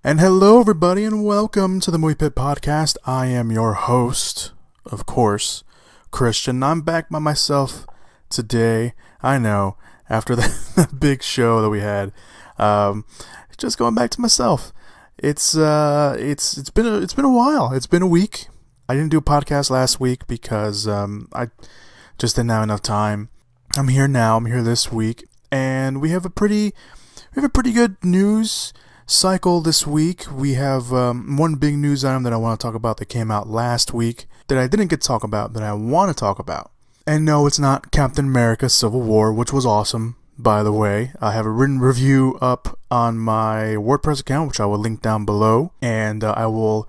And hello, everybody, and welcome to the Movie Pit Podcast. I am your host, of course, Christian. I'm back by myself today. I know, after the big show that we had, just going back to myself. It's been a while. It's been a week. I didn't do a podcast last week because I just didn't have enough time. I'm here now. I'm here this week, and we have a pretty good news cycle this week. We have one big news item that I want to talk about that came out last week that I didn't get to talk about that I want to talk about. And no, it's not Captain America Civil War, which was awesome, by the way. I have a written review up on my WordPress account, which I will link down below. And I will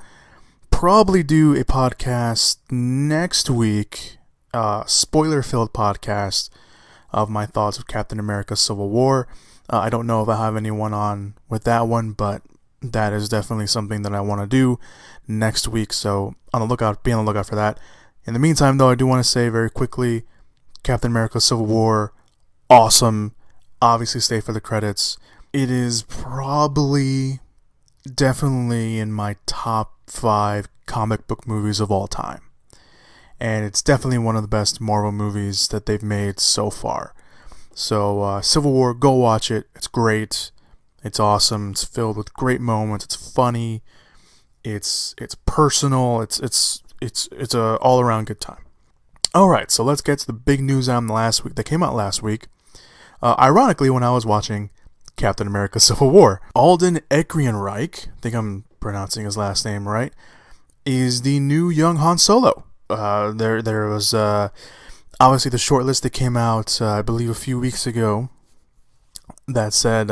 probably do a podcast next week, spoiler-filled podcast of my thoughts of Captain America Civil War. I don't know if I have anyone on with that one, but that is definitely something that I want to do next week. So be on the lookout for that. In the meantime, though, I do want to say very quickly, Captain America Civil War, awesome. Obviously, stay for the credits. It is definitely in my top 5 comic book movies of all time. And it's definitely one of the best Marvel movies that they've made so far. So, Civil War, go watch it. It's great. It's awesome. It's filled with great moments. It's funny. It's personal. It's a all around good time. All right, so let's get to the big news item that came out last week. Ironically, when I was watching Captain America: Civil War, Alden Ehrenreich, I think I'm pronouncing his last name right, is the new young Han Solo. There was obviously the shortlist that came out, I believe, a few weeks ago that said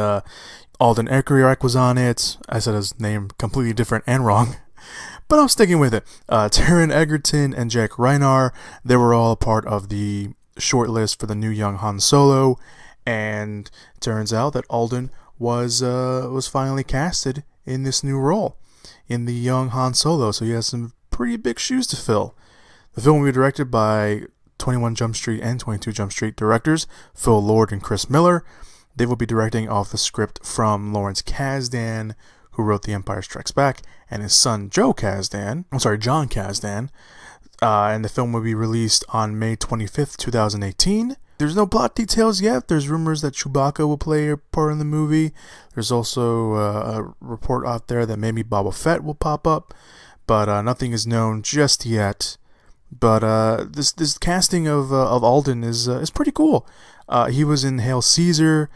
Alden Ehrenreich was on it. I said his name completely different and wrong, but I'm sticking with it. Taron Egerton and Jack Reiner, they were all part of the shortlist for the new young Han Solo, and it turns out that Alden was finally casted in this new role, in the young Han Solo, so he has some pretty big shoes to fill. The film will be directed by 21 Jump Street and 22 Jump Street directors Phil Lord and Chris Miller. They will be directing off the script from Lawrence Kasdan, who wrote The Empire Strikes Back, and his son John Kasdan. And the film will be released on May 25th, 2018. There's no plot details yet. There's rumors that Chewbacca will play a part in the movie. There's also a report out there that maybe Boba Fett will pop up, but nothing is known just yet. But this casting of Alden is pretty cool. He was in Hail Caesar.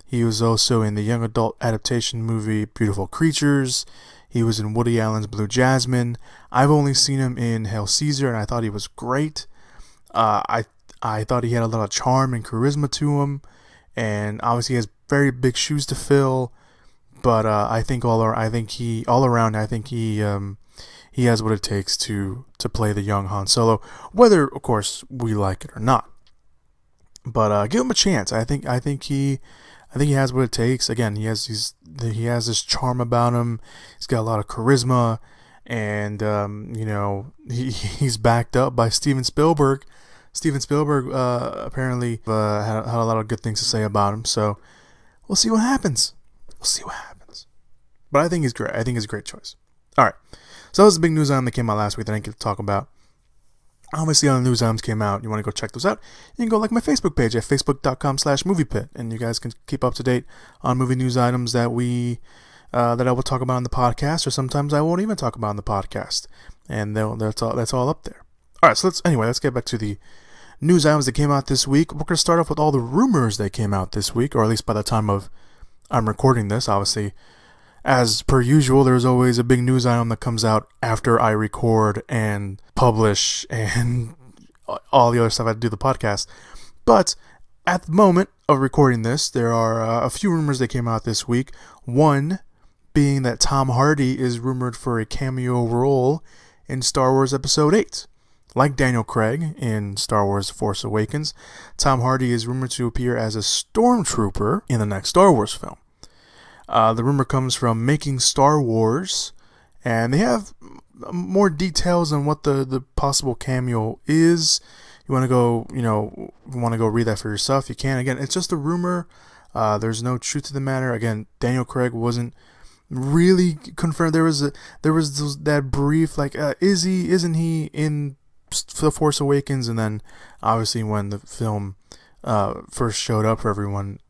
He was also in the young adult adaptation movie Beautiful Creatures. He was in Woody Allen's Blue Jasmine. I've only seen him in Hail Caesar, and I thought he was great. I thought he had a lot of charm and charisma to him, and obviously he has very big shoes to fill. But I think he has what it takes to play the young Han Solo, whether, of course, we like it or not. But give him a chance. I think he has what it takes. Again, he has this charm about him. He's got a lot of charisma, and he's backed up by Steven Spielberg. Steven Spielberg apparently had a lot of good things to say about him. So we'll see what happens. But I think he's great. I think he's a great choice. All right. So that was the big news item that came out last week that I didn't get to talk about. Obviously, all the news items came out. You want to go check those out? You can go like my Facebook page at facebook.com/moviepit, and you guys can keep up to date on movie news items that I will talk about on the podcast, or sometimes I won't even talk about on the podcast, and that's all up there. All right, so let's get back to the news items that came out this week. We're gonna start off with all the rumors that came out this week, or at least by the time I'm recording this. Obviously, as per usual, there's always a big news item that comes out after I record and publish and all the other stuff I do the podcast. But at the moment of recording this, there are a few rumors that came out this week. One being that Tom Hardy is rumored for a cameo role in Star Wars Episode 8. Like Daniel Craig in Star Wars The Force Awakens, Tom Hardy is rumored to appear as a stormtrooper in the next Star Wars film. The rumor comes from Making Star Wars, and they have more details on what the possible cameo is. You want to go read that for yourself, you can. Again, it's just a rumor. There's no truth to the matter. Again, Daniel Craig wasn't really confirmed. That brief like, isn't he in The Force Awakens? And then obviously when the film first showed up for everyone,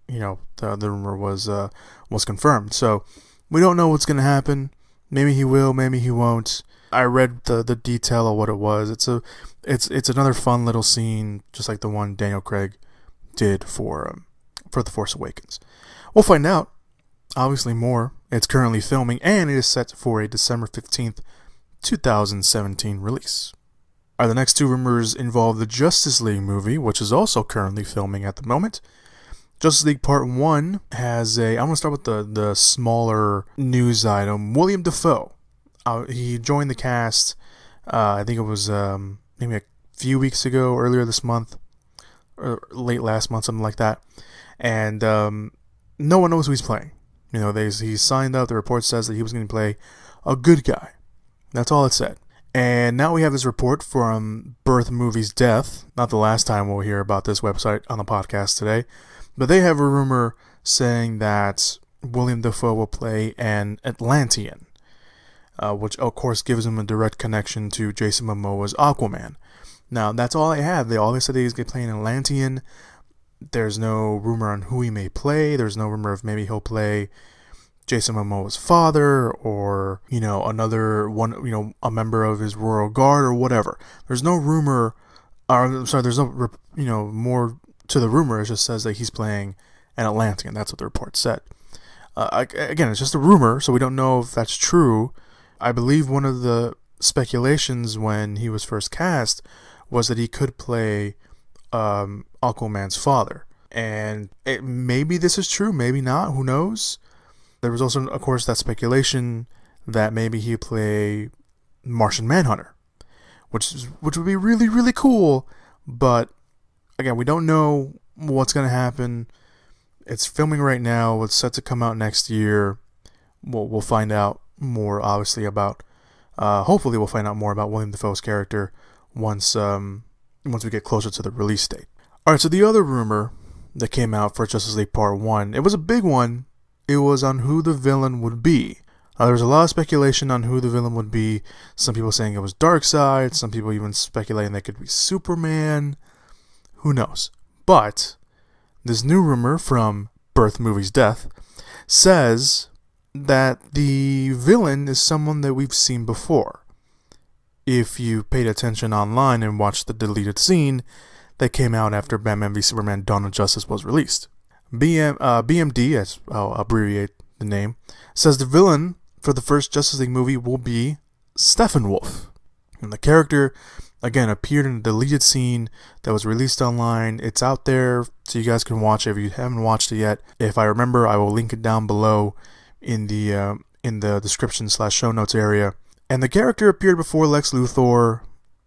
the rumor was confirmed. So we don't know what's gonna happen. Maybe he will, maybe he won't. I read the detail of what it was. It's another fun little scene, just like the one Daniel Craig did for The Force Awakens. We'll find out. Obviously more. It's currently filming, and it is set for a December 15th, 2017 release. The next two rumors involve the Justice League movie, which is also currently filming at the moment. Justice League Part 1 has I'm going to start with the smaller news item. William Dafoe. He joined the cast, I think it was maybe a few weeks ago, earlier this month, or late last month, something like that. And no one knows who he's playing. He signed up. The report says that he was going to play a good guy. That's all it said. And now we have this report from Birth Movies Death. Not the last time we'll hear about this website on the podcast today. But they have a rumor saying that William Dafoe will play an Atlantean, which of course gives him a direct connection to Jason Momoa's Aquaman. Now, that's all I have. All they said he's going to play an Atlantean. There's no rumor on who he may play. There's no rumor of maybe he'll play Jason Momoa's father, or another one, a member of his royal guard or whatever. There's no rumor. There's no more to the rumor. It just says that he's playing an Atlantean. That's what the report said. Again, it's just a rumor, so we don't know if that's true. I believe one of the speculations when he was first cast was that he could play Aquaman's father. And maybe this is true, maybe not, who knows? There was also, of course, that speculation that maybe he'd play Martian Manhunter, which would be really, really cool. But again, we don't know what's going to happen. It's filming right now. It's set to come out next year. We'll find out more, obviously, about... hopefully we'll find out more about William Dafoe's character once we get closer to the release date. Alright, so the other rumor that came out for Justice League Part 1, it was a big one. It was on who the villain would be. There was a lot of speculation on who the villain would be. Some people saying it was Darkseid. Some people even speculating that it could be Superman. Who knows? But this new rumor from Birth Movies Death says that the villain is someone that we've seen before. If you paid attention online and watched the deleted scene that came out after Batman v Superman Dawn of Justice was released. BMD, as I'll abbreviate the name, says the villain for the first Justice League movie will be Steppenwolf. And the character, again, appeared in a deleted scene that was released online. It's out there, so you guys can watch it if you haven't watched it yet. If I remember, I will link it down below in the description/show notes area. And the character appeared before Lex Luthor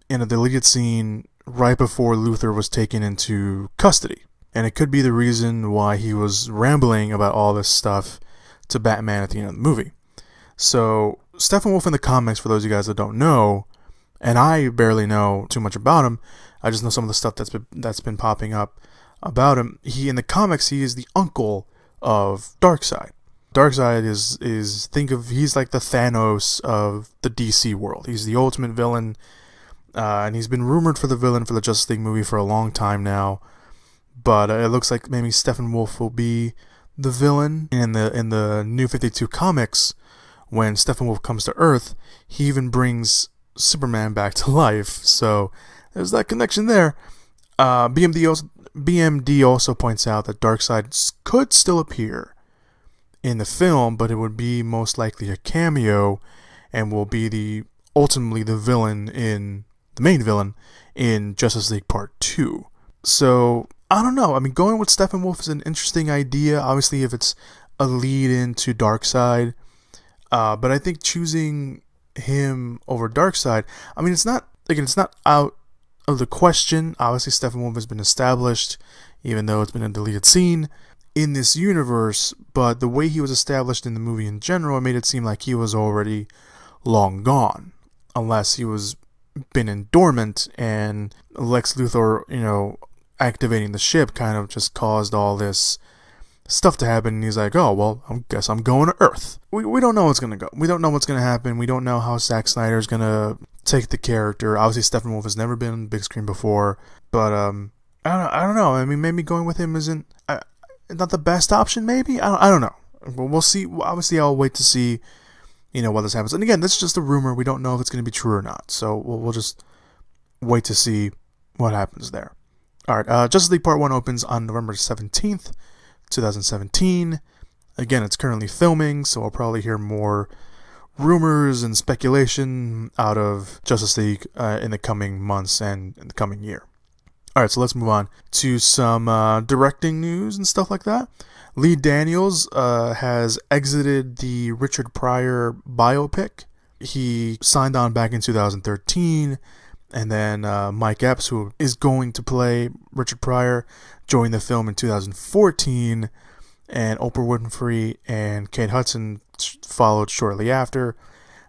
in a deleted scene right before Luthor was taken into custody. And it could be the reason why he was rambling about all this stuff to Batman at the end of the movie. So, Steppenwolf in the comics, for those of you guys that don't know, and I barely know too much about him, I just know some of the stuff that's been popping up about him. In the comics, he is the uncle of Darkseid. Darkseid he's like the Thanos of the DC world. He's the ultimate villain, and he's been rumored for the villain for the Justice League movie for a long time now. But it looks like maybe Steppenwolf will be the villain in the New 52 comics. When Steppenwolf comes to Earth, he even brings Superman back to life. So there's that connection there. BMD also points out that Darkseid could still appear in the film, but it would be most likely a cameo, and will be ultimately the main villain in Justice League Part 2. So I don't know. I mean, going with Steppenwolf is an interesting idea. Obviously, if it's a lead into Darkseid, but I think choosing him over Darkseid, I mean, it's not out of the question. Obviously, Steppenwolf has been established, even though it's been a deleted scene in this universe. But the way he was established in the movie in general, it made it seem like he was already long gone, unless he was been in dormant, and Lex Luthor, activating the ship kind of just caused all this stuff to happen, and he's like, oh, well, I guess I'm going to Earth. We don't know what's going to go. We don't know what's going to happen. We don't know how Zack Snyder's going to take the character. Obviously, Steppenwolf has never been on the big screen before, but I don't know. I mean, maybe going with him isn't not the best option, maybe? I don't know. But we'll see. Obviously, I'll wait to see, what this happens. And again, this is just a rumor. We don't know if it's going to be true or not. So we'll just wait to see what happens there. All right, Justice League Part 1 opens on November 17th, 2017. Again, it's currently filming, so I'll probably hear more rumors and speculation out of Justice League in the coming months and in the coming year. All right, so let's move on to some directing news and stuff like that. Lee Daniels has exited the Richard Pryor biopic. He signed on back in 2013, and then Mike Epps, who is going to play Richard Pryor, joined the film in 2014, and Oprah Winfrey and Kate Hudson followed shortly after.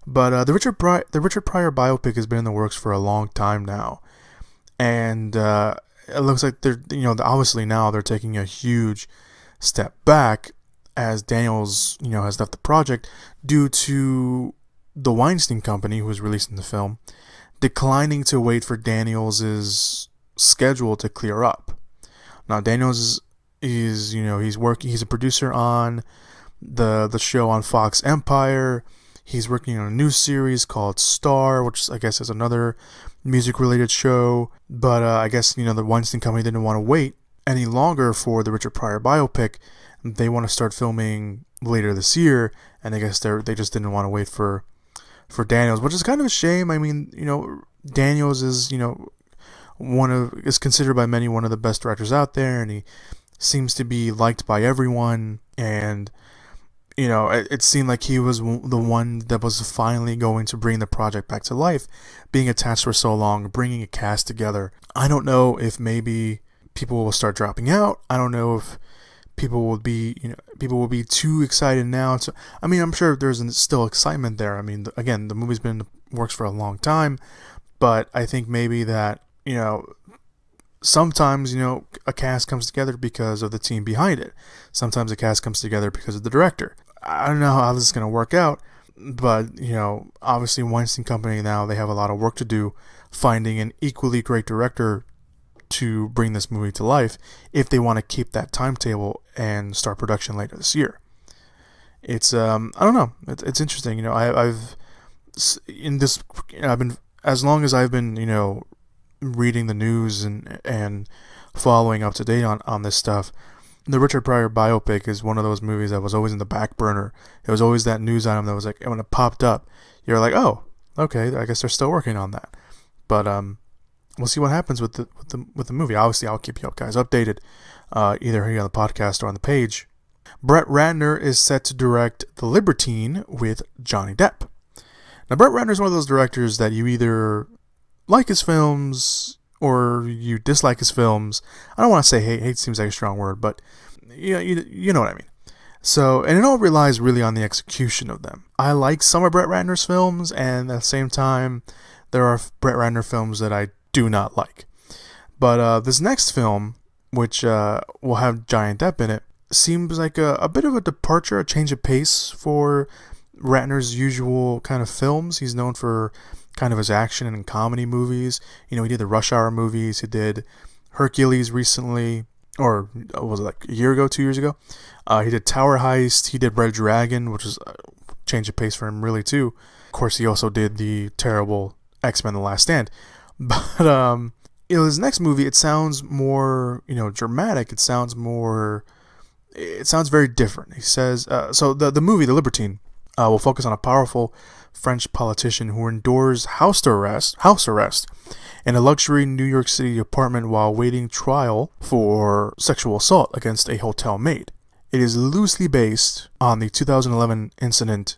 But the Richard Pryor biopic has been in the works for a long time now, and it looks like they're obviously now they're taking a huge step back as Daniels has left the project due to the Weinstein Company, who was releasing the film, declining to wait for Daniels' schedule to clear up. Now Daniels is he's a producer on the show on Fox Empire. He's working on a new series called Star, which I guess is another music-related show. But I guess the Weinstein Company didn't want to wait any longer for the Richard Pryor biopic. They want to start filming later this year, and I guess they just didn't want to wait for Daniels, which is kind of a shame. I mean, Daniels is is considered by many one of the best directors out there, and he seems to be liked by everyone. And it seemed like he was the one that was finally going to bring the project back to life, being attached for so long, bringing a cast together. I don't know if maybe people will start dropping out. I don't know if people will be too excited now. I mean, I'm sure there's still excitement there. I mean, again, the movie's been in the works for a long time, but I think maybe that sometimes a cast comes together because of the team behind it. Sometimes a cast comes together because of the director. I don't know how this is going to work out, but obviously Weinstein Company now, they have a lot of work to do finding an equally great director to bring this movie to life if they want to keep that timetable and start production later this year. It's I don't know. It's interesting. I've been, as long as I've been reading the news and following up to date on this stuff. The Richard Pryor biopic is one of those movies that was always in the back burner. It was always that news item that was like, when it popped up, you're like, oh, okay, I guess they're still working on that. But we'll see what happens with the movie. Obviously, I'll keep you guys updated, either here on the podcast or on the page. Brett Ratner is set to direct The Libertine with Johnny Depp. Now, Brett Ratner is one of those directors that you either like his films or you dislike his films. I don't want to say hate. Hate seems like a strong word, but you know what I mean. So, and it all relies really on the execution of them. I like some of Brett Ratner's films, and at the same time, there are Brett Ratner films that I do not like. But this next film, which will have Johnny Depp in it, seems like a bit of a departure, a change of pace for Ratner's usual kind of films. He's known for kind of his action and comedy movies. He did the Rush Hour movies. He did Hercules recently, or was it like a year ago, 2 years ago? He did Tower Heist. He did Red Dragon, which was a change of pace for him really too. Of course, he also did the terrible X-Men: The Last Stand. But his next movie, it sounds more dramatic. It sounds very different. He says so. The movie, The Libertine, will focus on a powerful French politician who endures house arrest in a luxury New York City apartment while waiting trial for sexual assault against a hotel maid. It is loosely based on the 2011 incident.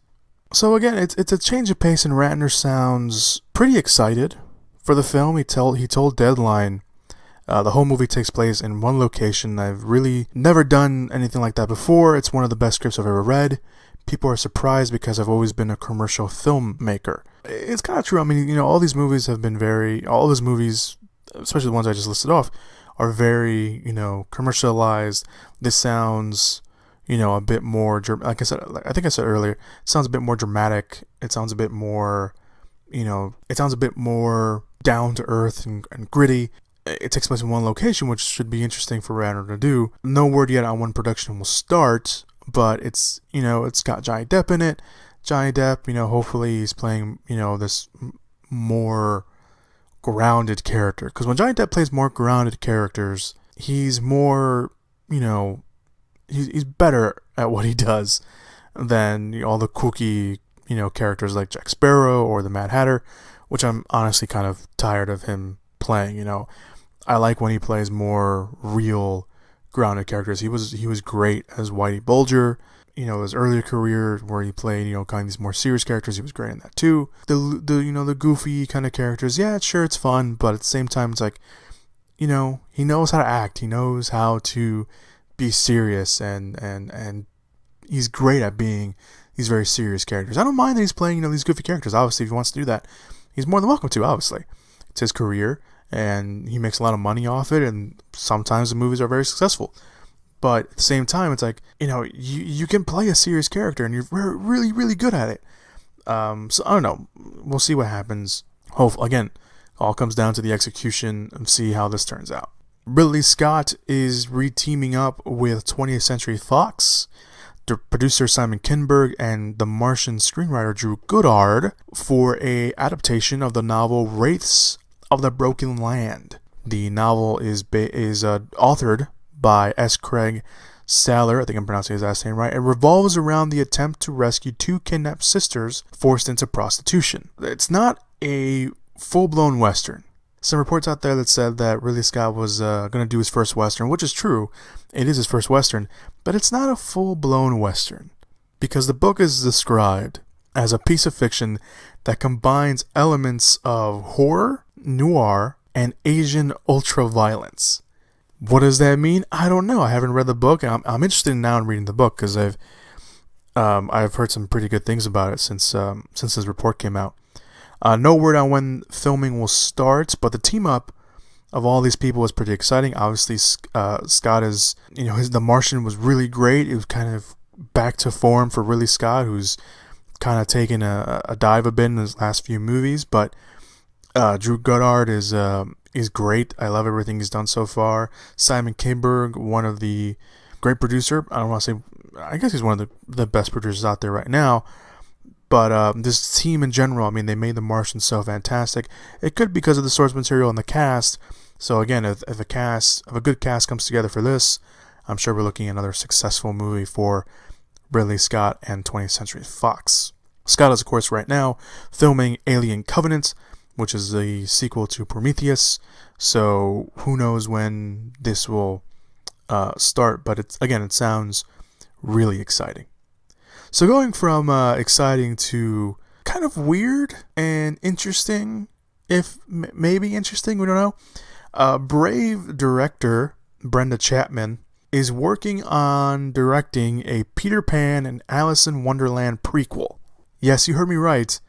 So again, it's a change of pace, and Ratner sounds pretty excited for the film. He told Deadline, the whole movie takes place in one location. I've really never done anything like that before. It's one of the best scripts I've ever read. People are surprised because I've always been a commercial filmmaker. It's kind of true. I mean, all these movies have been all those movies, especially the ones I just listed off, are very, commercialized. This sounds a bit more, like I said, I think I said earlier, it sounds a bit more dramatic. It sounds a bit more, it sounds a bit more down to earth and gritty. It takes place in one location, which should be interesting for Radner to do. No word yet on when production will start, but it's got Johnny Depp in it. Johnny Depp, hopefully he's playing, this more grounded character. Because when Johnny Depp plays more grounded characters, he's more, he's better at what he does than all the kooky, characters like Jack Sparrow or the Mad Hatter, which I'm honestly kind of tired of him playing. I like when he plays more real, grounded characters. He was great as Whitey Bulger. His earlier career where he played, kind of these more serious characters, he was great in that too. The goofy kind of characters, yeah, sure, it's fun, but at the same time, it's like, he knows how to act. He knows how to be serious, and he's great at being these very serious characters. I don't mind that he's playing, these goofy characters. Obviously, if he wants to do that, he's more than welcome to, obviously. It's his career, and he makes a lot of money off it, and sometimes the movies are very successful. But at the same time, it's like, you can play a serious character, and you're really, really good at it. So, I don't know. We'll see what happens. Again, all comes down to the execution and see how this turns out. Ridley Scott is re-teaming up with 20th Century Fox, the producer Simon Kinberg, and the Martian screenwriter Drew Goddard for a adaptation of the novel Wraiths of the Broken Land. The novel is authored by S. Craig Saller, I think I'm pronouncing his last name right, and revolves around the attempt to rescue two kidnapped sisters forced into prostitution. It's not a full-blown Western. Some reports out there that said that Ridley Scott was going to do his first Western, which is true. It is his first Western, but it's not a full-blown Western, because the book is described as a piece of fiction that combines elements of horror, noir, and Asian ultra-violence. What does that mean? I don't know. I haven't read the book. I'm interested now in reading the book because I've heard some pretty good things about it since this report came out. No word on when filming will start, but the team up of all these people is pretty exciting. Obviously, Scott is, The Martian was really great. It was kind of back to form for Ridley Scott, who's kind of taken a dive a bit in his last few movies. But Drew Goddard is great. I love everything he's done so far. Simon Kinberg, one of the great producer. I don't want to say, I guess he's one of the best producers out there right now. But this team in general, they made The Martian so fantastic. It could be because of the source material and the cast. So again, if a good cast comes together for this, I'm sure we're looking at another successful movie for Ridley Scott and 20th Century Fox. Scott is, of course, right now filming Alien Covenant, which is the sequel to Prometheus. So who knows when this will start, but it sounds really exciting. So going from exciting to kind of weird and interesting, if maybe interesting, we don't know. Brave director Brenda Chapman is working on directing a Peter Pan and Alice in Wonderland prequel. Yes, you heard me right.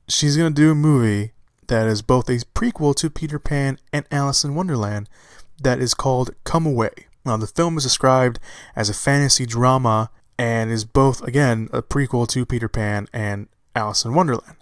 She's going to do a movie that is both a prequel to Peter Pan and Alice in Wonderland that is called Come Away. Now, the film is described as a fantasy drama and is both, again, a prequel to Peter Pan and Alice in Wonderland.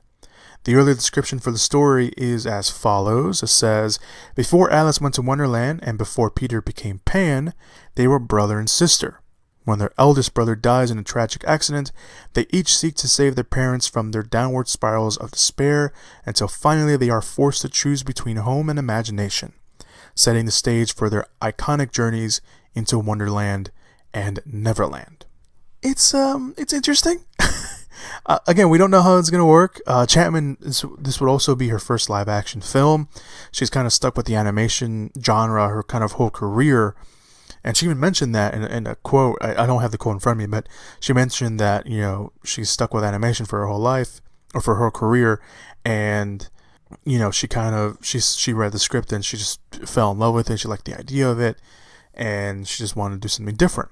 The earlier description for the story is as follows. It says, before Alice went to Wonderland and before Peter became Pan, they were brother and sister. When their eldest brother dies in a tragic accident, they each seek to save their parents from their downward spirals of despair until finally they are forced to choose between home and imagination, setting the stage for their iconic journeys into Wonderland and Neverland. It's interesting. Again, we don't know how it's going to work. Chapman, this would also be her first live action film. She's kind of stuck with the animation genre her kind of whole career. And she even mentioned that in a quote. I don't have the quote in front of me, but she mentioned that, she's stuck with animation for her whole life, or for her career. And, she read the script and she just fell in love with it. She liked the idea of it. And she just wanted to do something different.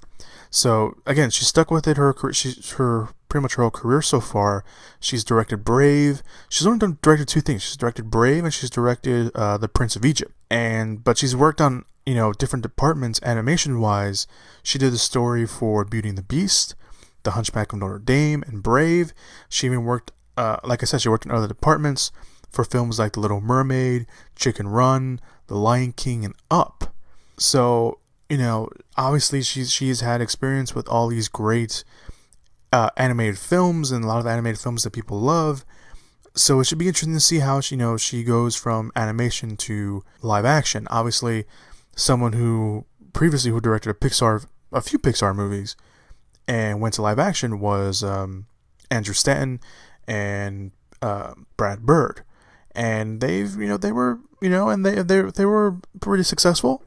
So again, she's stuck with it. Pretty much her whole career so far. She's directed Brave. She's only directed two things. She's directed Brave and she's directed The Prince of Egypt. But she's worked on, different departments animation wise. She did the story for Beauty and the Beast, The Hunchback of Notre Dame, and Brave. She even worked, like I said, she worked in other departments for films like The Little Mermaid, Chicken Run, The Lion King, and Up. So, obviously she's had experience with all these great animated films and a lot of animated films that people love. So it should be interesting to see how she goes from animation to live action. Obviously, someone who directed a few Pixar movies and went to live action was Andrew Stanton and Brad Bird, and they were pretty successful,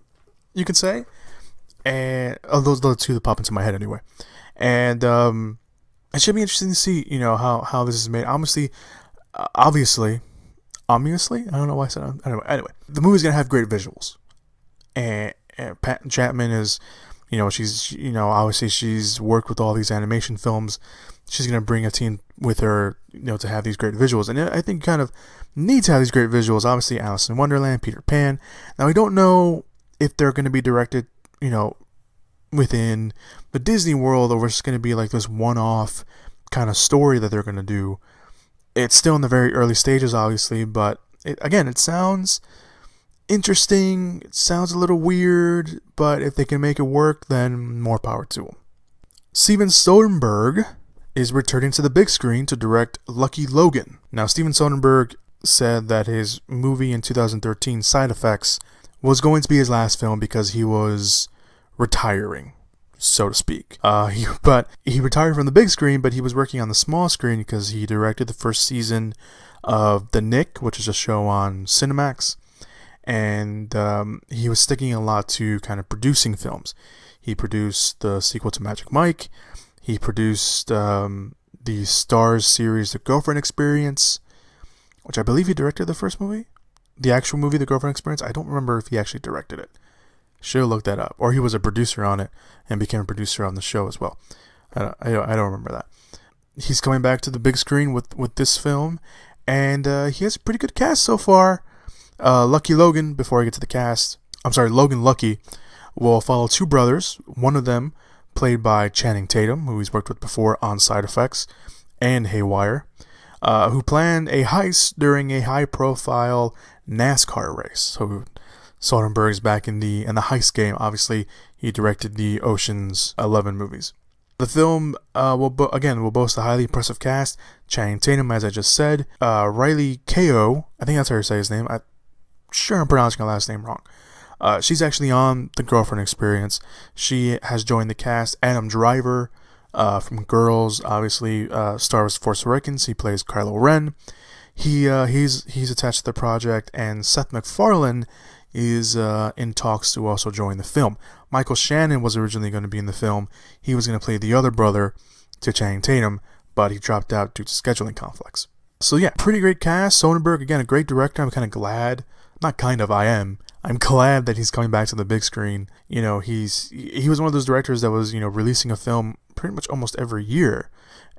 you could say. And those are the two that pop into my head anyway. And it should be interesting to see how this is made. Obviously, I don't know why I said that. Anyway, the movie's gonna have great visuals, and Pat Chapman is, she's, obviously she's worked with all these animation films. She's gonna bring a team with her, to have these great visuals, and I think you kind of need to have these great visuals. Obviously, Alice in Wonderland, Peter Pan. Now we don't know if they're gonna be directed, within the Disney world, or it's just gonna be like this one-off kind of story that they're gonna do. It's still in the very early stages, obviously, but it sounds interesting. It sounds a little weird, but if they can make it work, then more power to them. Steven Soderbergh is returning to the big screen to direct Lucky Logan. Now, Steven Soderbergh said that his movie in 2013, Side Effects, was going to be his last film because he was retiring, so to speak. He retired from the big screen, but he was working on the small screen because he directed the first season of The Knick, which is a show on Cinemax, and he was sticking a lot to kind of producing films. He produced the sequel to Magic Mike. He produced the Starz series The Girlfriend Experience, which I believe he directed the first movie. The actual movie, The Girlfriend Experience, I don't remember if he actually directed it. Should have looked that up. Or he was a producer on it and became a producer on the show as well. I don't remember that. He's coming back to the big screen with this film, and he has a pretty good cast so far. Lucky Logan, before I get to the cast, Logan Lucky, will follow two brothers. One of them played by Channing Tatum, who he's worked with before on Side Effects and Haywire, who planned a heist during a high-profile NASCAR race. So Soderbergh's back in the heist game. Obviously, he directed the Ocean's 11 movies. The film will boast a highly impressive cast. Channing Tatum, as I just said. Riley Keough, I think that's how you say his name. I'm sure I'm pronouncing her last name wrong. She's actually on The Girlfriend Experience. She has joined the cast. Adam Driver from Girls, obviously, Star Wars Force Awakens. He plays Kylo Ren. He's attached to the project, and Seth MacFarlane is in talks to also join the film. Michael Shannon was originally going to be in the film. He was going to play the other brother to Channing Tatum, but he dropped out due to scheduling conflicts. So yeah, pretty great cast. Soderbergh, again, a great director. I'm kind of glad. I'm glad that he's coming back to the big screen. He was one of those directors that was, releasing a film pretty much almost every year.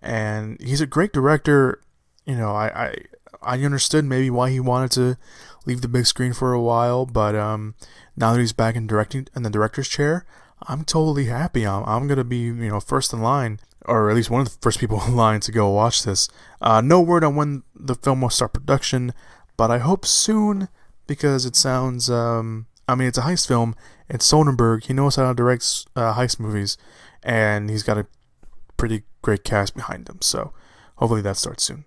And he's a great director. I understood maybe why he wanted to leave the big screen for a while, but now that he's back in the director's chair, I'm totally happy. I'm gonna be first in line, or at least one of the first people in line to go watch this. No word on when the film will start production, but I hope soon, because it sounds it's a heist film. It's Soderbergh. He knows how to direct heist movies, and he's got a pretty great cast behind him. So hopefully that starts soon.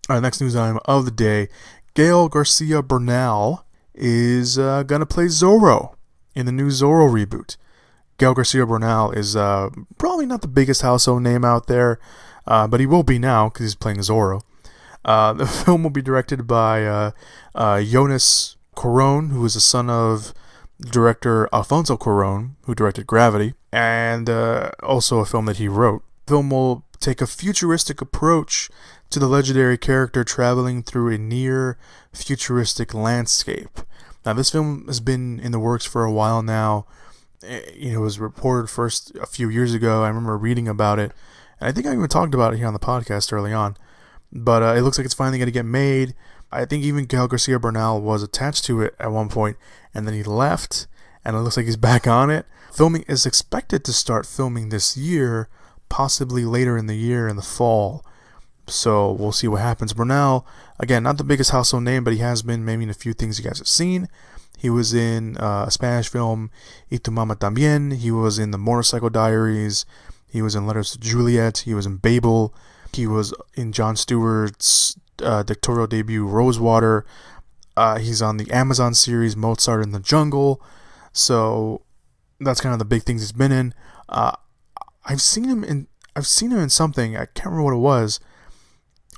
All right, next news item of the day. Gael Garcia Bernal is going to play Zorro in the new Zorro reboot. Gael Garcia Bernal is probably not the biggest household name out there, but he will be now because he's playing Zorro. The film will be directed by Jonas Cuarón, who is the son of director Alfonso Cuarón, who directed Gravity, and also a film that he wrote. The film will take a futuristic approach to the legendary character traveling through a near futuristic landscape. Now, this film has been in the works for a while now. It was reported first a few years ago. I remember reading about it, and I think I even talked about it here on the podcast early on. But it looks like it's finally going to get made. I think even Gael Garcia Bernal was attached to it at one point, and then he left, and it looks like he's back on it. Filming is expected to start filming this year, possibly later in the year in the fall. So we'll see what happens. Bernal, again, not the biggest household name, but he has been maybe in a few things you guys have seen. He was in a Spanish film, Y Tu Mama Tambien. He was in The Motorcycle Diaries. He was in Letters to Juliet. He was in Babel. He was in Jon Stewart's directorial debut, Rosewater. He's on the Amazon series, Mozart in the Jungle. So that's kind of the big things he's been in. I've seen him in something. I can't remember what it was.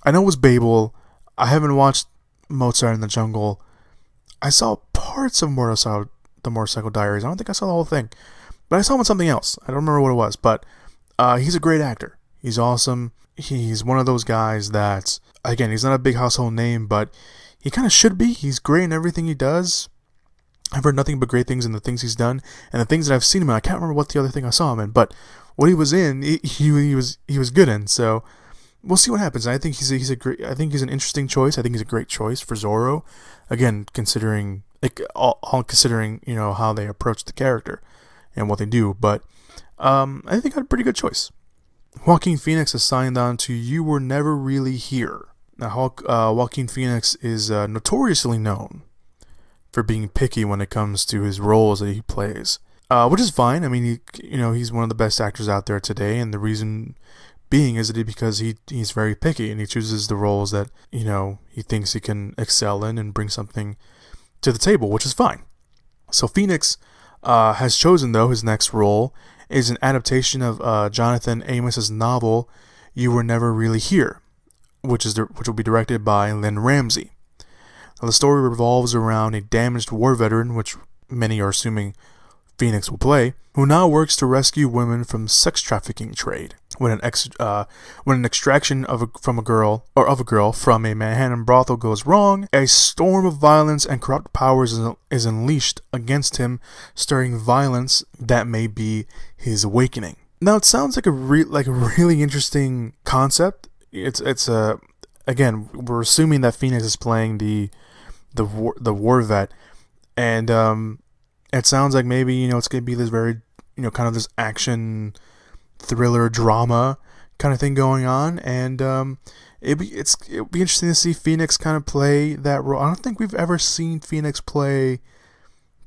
I know it was Babel. I haven't watched Mozart in the Jungle. I saw parts of the Motorcycle Diaries. I don't think I saw the whole thing. But I saw him in something else. I don't remember what it was. But he's a great actor. He's awesome. He's one of those guys that, again, he's not a big household name, but he kind of should be. He's great in everything he does. I've heard nothing but great things in the things he's done. And the things that I've seen him in, I can't remember what the other thing I saw him in. But what he was in, he was good in. So we'll see what happens. I think he's an interesting choice. I think he's a great choice for Zorro. Again, considering how they approach the character and what they do. But I think they got a pretty good choice. Joaquin Phoenix is signed on to You Were Never Really Here. Now, Joaquin Phoenix is notoriously known for being picky when it comes to his roles that he plays, which is fine. I mean, he's one of the best actors out there today, and the reason being is because he's very picky and he chooses the roles that he thinks he can excel in and bring something to the table, which is fine. So Phoenix has chosen, though, his next role is an adaptation of Jonathan Amos's novel You Were Never Really Here, which will be directed by Lynn Ramsey. Now, the story revolves around a damaged war veteran, which many are assuming Phoenix will play, who now works to rescue women from sex trafficking trade. When an extraction of a girl from a Manhattan brothel goes wrong, a storm of violence and corrupt powers is unleashed against him, stirring violence that may be his awakening. Now, it sounds like a really interesting concept. Again, we're assuming that Phoenix is playing the war vet, and it sounds like maybe it's gonna be this very kind of this action thriller drama kind of thing going on, and it'll be interesting to see Phoenix kind of play that role. I don't think we've ever seen Phoenix play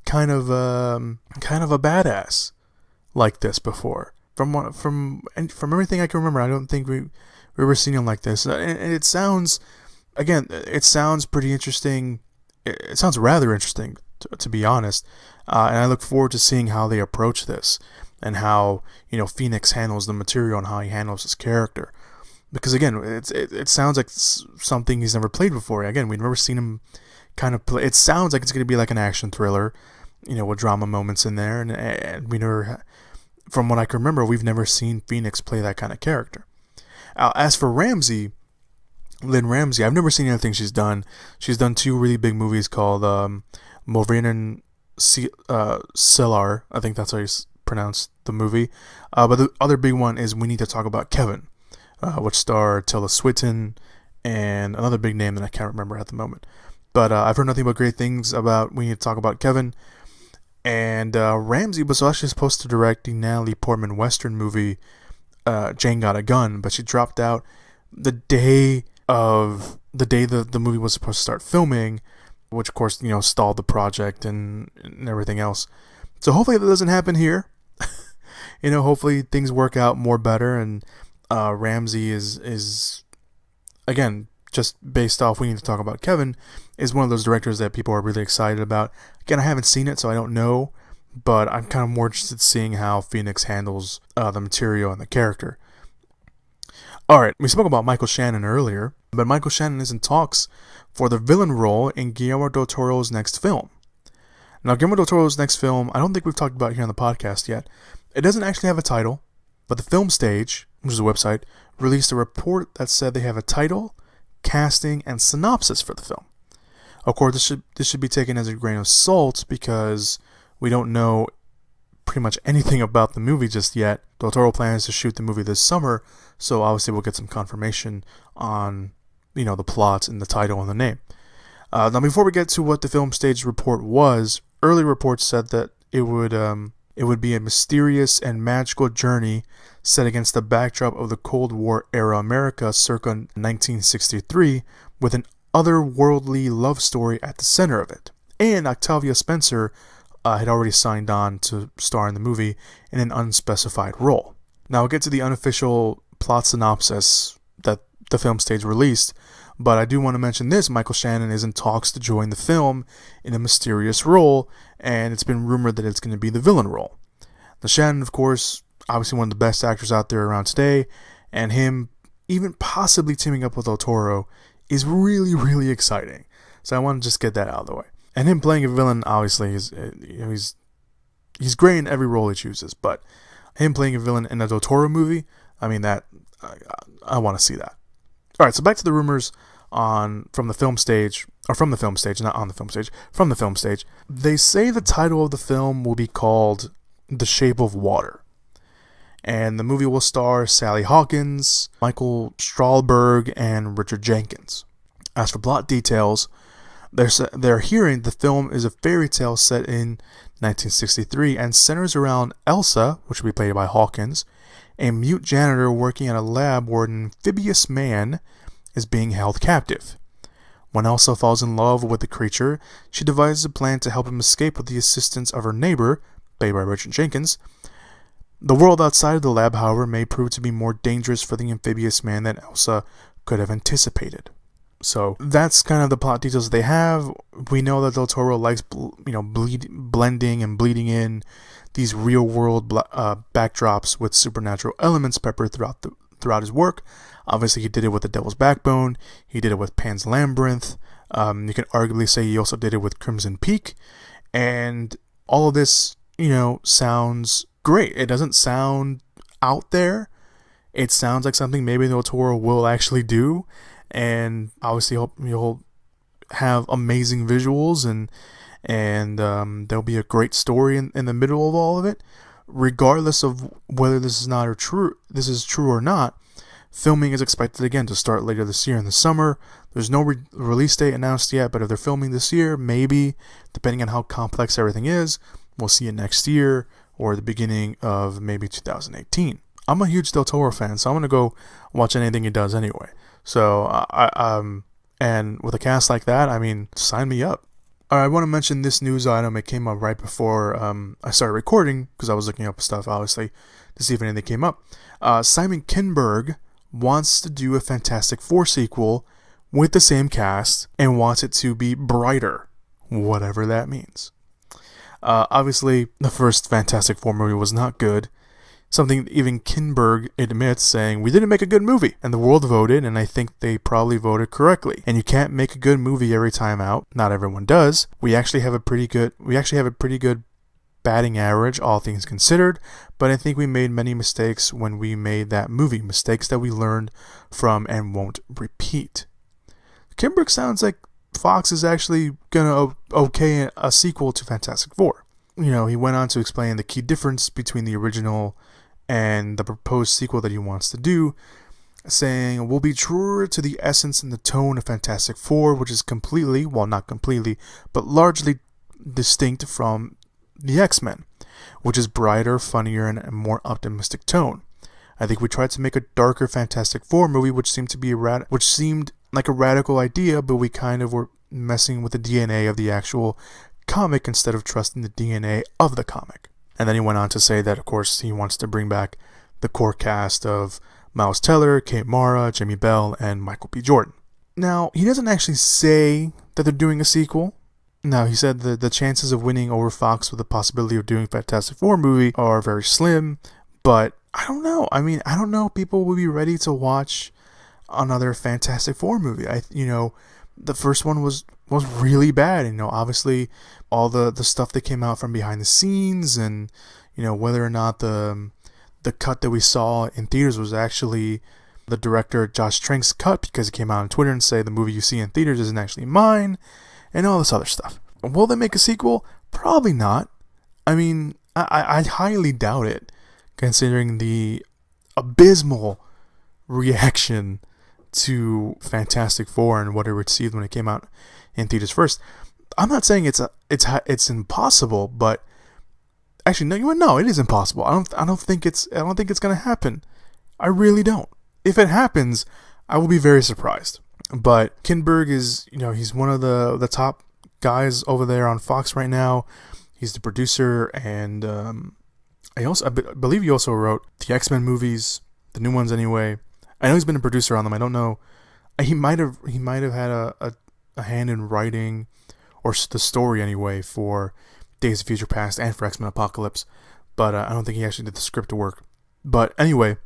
kind of a badass like this before. From everything I can remember, I don't think we've ever seen him like this. And it sounds pretty interesting. It sounds rather interesting, to be honest. And I look forward to seeing how they approach this and how Phoenix handles the material and how he handles his character. Because again, it sounds like something he's never played before. Again, we've never seen him kind of play. It sounds like it's going to be like an action thriller, with drama moments in there. And we never, from what I can remember, we've never seen Phoenix play that kind of character. As for Lynn Ramsey, I've never seen anything she's done. She's done two really big movies called Morena Cellar. I think that's how you pronounce the movie. But the other big one is We Need to Talk About Kevin, which starred Tilda Swinton and another big name that I can't remember at the moment. But I've heard nothing but great things about We Need to Talk About Kevin. And Ramsey was actually supposed to direct the Natalie Portman Western movie, Jane Got a Gun, but she dropped out the day the movie was supposed to start filming, which of course stalled the project and everything else. So hopefully that doesn't happen here. Hopefully things work out more better, and Ramsey is again, just based off We Need to Talk About Kevin, is one of those directors that people are really excited about. Again, I haven't seen it, so I don't know, but I'm kind of more interested in seeing how Phoenix handles the material and the character. Alright, we spoke about Michael Shannon earlier, but Michael Shannon is in talks for the villain role in Guillermo del Toro's next film. Now, Guillermo del Toro's next film, I don't think we've talked about it here on the podcast yet. It doesn't actually have a title, but the Film Stage, which is a website, released a report that said they have a title, casting, and synopsis for the film. Of course, this should be taken as a grain of salt because we don't know pretty much anything about the movie just yet. Del Toro plans to shoot the movie this summer, so obviously we'll get some confirmation on the plot and the title and the name. Now, before we get to what the film stage report was, early reports said that it would be a mysterious and magical journey set against the backdrop of the Cold War era America circa 1963, with an otherworldly love story at the center of it. And Octavia Spencer had already signed on to star in the movie in an unspecified role. Now, we'll get to the unofficial plot synopsis that the film stage released, but I do want to mention this: Michael Shannon is in talks to join the film in a mysterious role, and it's been rumored that it's going to be the villain role. Now, Shannon, of course, obviously one of the best actors out there around today, and him even possibly teaming up with Del Toro is really, really exciting. So I want to just get that out of the way. And him playing a villain, obviously, he's great in every role he chooses, but him playing a villain in a Del Toro movie, I mean, that I want to see that. All right, so back to the rumors from the film stage. They say the title of the film will be called The Shape of Water, and the movie will star Sally Hawkins, Michael Strahlberg, and Richard Jenkins. As for plot details, they're hearing the film is a fairy tale set in 1963 and centers around Elsa, which will be played by Hawkins, a mute janitor working at a lab where an amphibious man is being held captive. When Elsa falls in love with the creature, she devises a plan to help him escape with the assistance of her neighbor, played by Richard Jenkins. The world outside of the lab, however, may prove to be more dangerous for the amphibious man than Elsa could have anticipated. So that's kind of the plot details they have. We know that Del Toro likes, blending and bleeding in these real-world backdrops with supernatural elements peppered throughout his work. Obviously, he did it with The Devil's Backbone. He did it with Pan's Labyrinth. You can arguably say he also did it with Crimson Peak. And all of this, sounds great. It doesn't sound out there. It sounds like something maybe Del Toro will actually do. And obviously, you'll have amazing visuals, and there'll be a great story in the middle of all of it. Regardless of whether this is true or not, filming is expected again to start later this year in the summer. There's no release date announced yet, but if they're filming this year, maybe, depending on how complex everything is, we'll see it next year or the beginning of maybe 2018. I'm a huge Del Toro fan, so I'm gonna go watch anything he does anyway. So, and with a cast like that, I mean, sign me up. I want to mention this news item. It came up right before I started recording, because I was looking up stuff, obviously, to see if anything came up. Simon Kinberg wants to do a Fantastic Four sequel with the same cast and wants it to be brighter, whatever that means. Obviously, the first Fantastic Four movie was not good. Something even Kinberg admits, saying, "We didn't make a good movie." And the world voted, and I think they probably voted correctly. And you can't make a good movie every time out. Not everyone does. We actually have a pretty good batting average, all things considered. But I think we made many mistakes when we made that movie. Mistakes that we learned from and won't repeat. Kinberg sounds like Fox is actually gonna okay a sequel to Fantastic Four. He went on to explain the key difference between the original and the proposed sequel that he wants to do, saying, "We'll be truer to the essence and the tone of Fantastic Four, which is completely, well, not completely, but largely distinct from the X-Men, which is brighter, funnier, and a more optimistic tone. I think we tried to make a darker Fantastic Four movie, which seemed like a radical idea, but we kind of were messing with the DNA of the actual comic instead of trusting the DNA of the comic." And then he went on to say that, of course, he wants to bring back the core cast of Miles Teller, Kate Mara, Jamie Bell, and Michael B. Jordan. Now, he doesn't actually say that they're doing a sequel. Now, he said that the chances of winning over Fox with the possibility of doing a Fantastic Four movie are very slim, but I don't know. I mean, I don't know if people will be ready to watch another Fantastic Four movie. The first one was really bad. Obviously all the stuff that came out from behind the scenes, and whether or not the cut that we saw in theaters was actually the director Josh Trank's cut, because he came out on Twitter and said the movie you see in theaters isn't actually mine, and all this other stuff. Will they make a sequel? Probably not. I mean, I highly doubt it, considering the abysmal reaction to Fantastic Four and what it received when it came out in theaters first. I'm not saying it's impossible, but actually no, it is impossible. I don't think it's gonna happen. I really don't. If it happens, I will be very surprised. But Kinberg is, he's one of the top guys over there on Fox right now. He's the producer, and I believe he also wrote the X-Men movies, the new ones anyway. I know he's been a producer on them. I don't know. He might have had a hand in writing, or the story anyway, for Days of Future Past and for X-Men Apocalypse. But I don't think he actually did the script work. But anyway,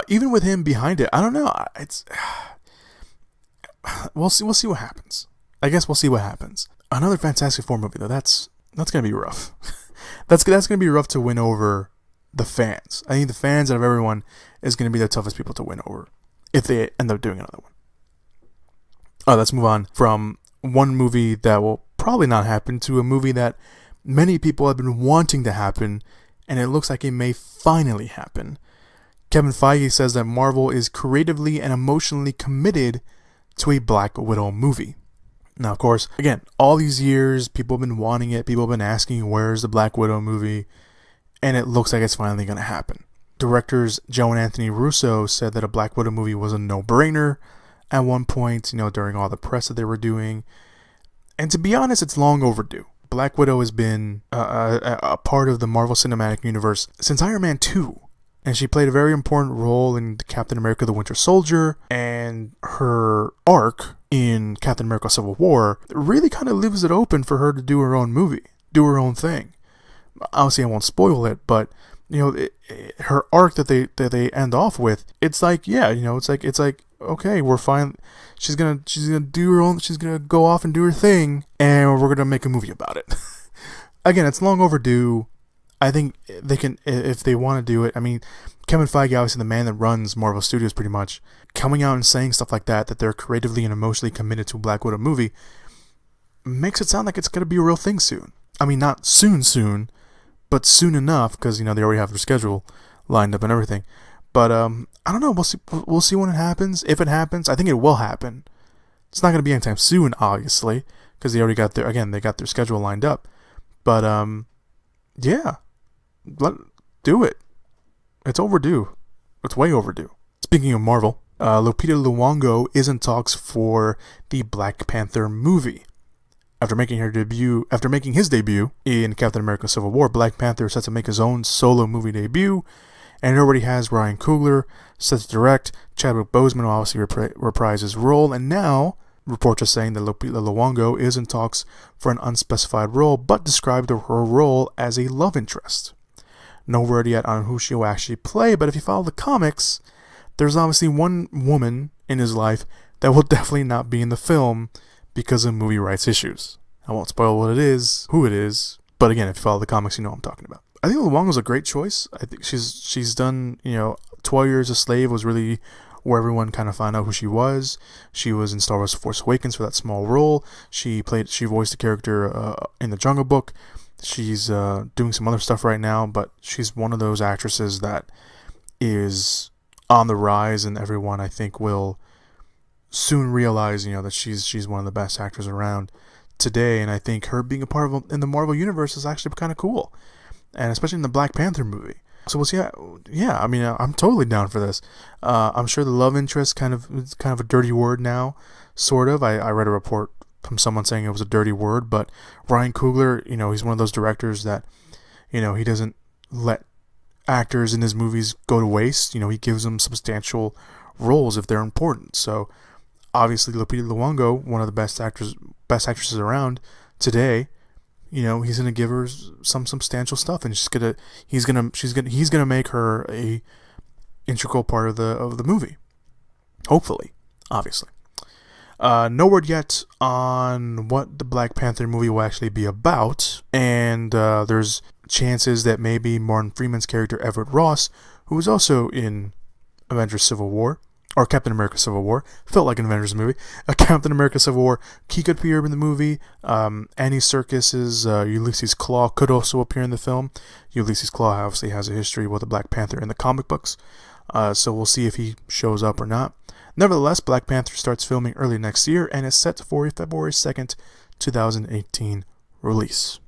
even with him behind it, I don't know. We'll see what happens. I guess we'll see what happens. Another Fantastic Four movie though. That's gonna be rough. that's gonna be rough to win over the fans. I think the fans out of everyone is gonna be the toughest people to win over if they end up doing another one. Let's move on from one movie that will probably not happen to a movie that many people have been wanting to happen, and it looks like it may finally happen. Kevin Feige says that Marvel is creatively and emotionally committed to a Black Widow movie. Now, of course, again, all these years, people have been wanting it. People have been asking, where's the Black Widow movie? And it looks like it's finally going to happen. Directors Joe and Anthony Russo said that a Black Widow movie was a no-brainer at one point, during all the press that they were doing. And to be honest, it's long overdue. Black Widow has been a part of the Marvel Cinematic Universe since Iron Man 2. And she played a very important role in Captain America the Winter Soldier, and her arc in Captain America Civil War really kind of leaves it open for her to do her own movie, do her own thing. Obviously, I won't spoil it, but her arc that they end off with, it's like, it's like okay, we're fine. She's gonna do her own. She's gonna go off and do her thing, and we're gonna make a movie about it. Again, it's long overdue. I think they can, if they want to do it. I mean, Kevin Feige, obviously the man that runs Marvel Studios pretty much, coming out and saying stuff like that they're creatively and emotionally committed to a Black Widow movie, makes it sound like it's going to be a real thing soon. I mean, not soon, but soon enough, because, they already have their schedule lined up and everything. But, I don't know, we'll see when it happens. If it happens, I think it will happen. It's not going to be anytime soon, obviously, because they already got their schedule lined up. But, yeah. Do it. It's overdue. It's way overdue. Speaking of Marvel, Lupita Nyong'o is in talks for the Black Panther movie. After making his debut in Captain America Civil War, Black Panther is set to make his own solo movie debut, and it already has Ryan Coogler set to direct. Chadwick Boseman will obviously reprise his role, and now reports are saying that Lupita Nyong'o is in talks for an unspecified role, but described her role as a love interest. No word yet on who she will actually play, but if you follow the comics, there's obviously one woman in his life that will definitely not be in the film because of movie rights issues. I won't spoil what it is, who it is, but again, if you follow the comics, you know what I'm talking about. I think Nyong'o's a great choice. I think she's done, 12 Years a Slave was really where everyone kind of found out who she was. She was in Star Wars Force Awakens for that small role. She voiced the character in the Jungle Book. She's doing some other stuff right now, but she's one of those actresses that is on the rise, and everyone, I think, will soon realize, that she's one of the best actors around today. And I think her being a part of in the Marvel universe is actually kind of cool, and especially in the Black Panther movie. So we'll see. Yeah, I mean, I'm totally down for this. I'm sure the love interest it's kind of a dirty word now, sort of. I read a report from someone saying it was a dirty word, but Ryan Coogler, he's one of those directors that, he doesn't let actors in his movies go to waste. He gives them substantial roles if they're important. So obviously Lupita Nyong'o, one of the best actresses around today, he's gonna give her some substantial stuff, and he's gonna make her a integral part of the movie. Hopefully, obviously. No word yet on what the Black Panther movie will actually be about, and there's chances that maybe Martin Freeman's character Everett Ross, who was also in Avengers Civil War, or Captain America Civil War, felt like an Avengers movie, Captain America Civil War, he could appear in the movie. Annie Serkis's Ulysses Klaue could also appear in the film. Ulysses Klaue obviously has a history with the Black Panther in the comic books, so we'll see if he shows up or not. Nevertheless, Black Panther starts filming early next year and is set for a February 2nd, 2018 release.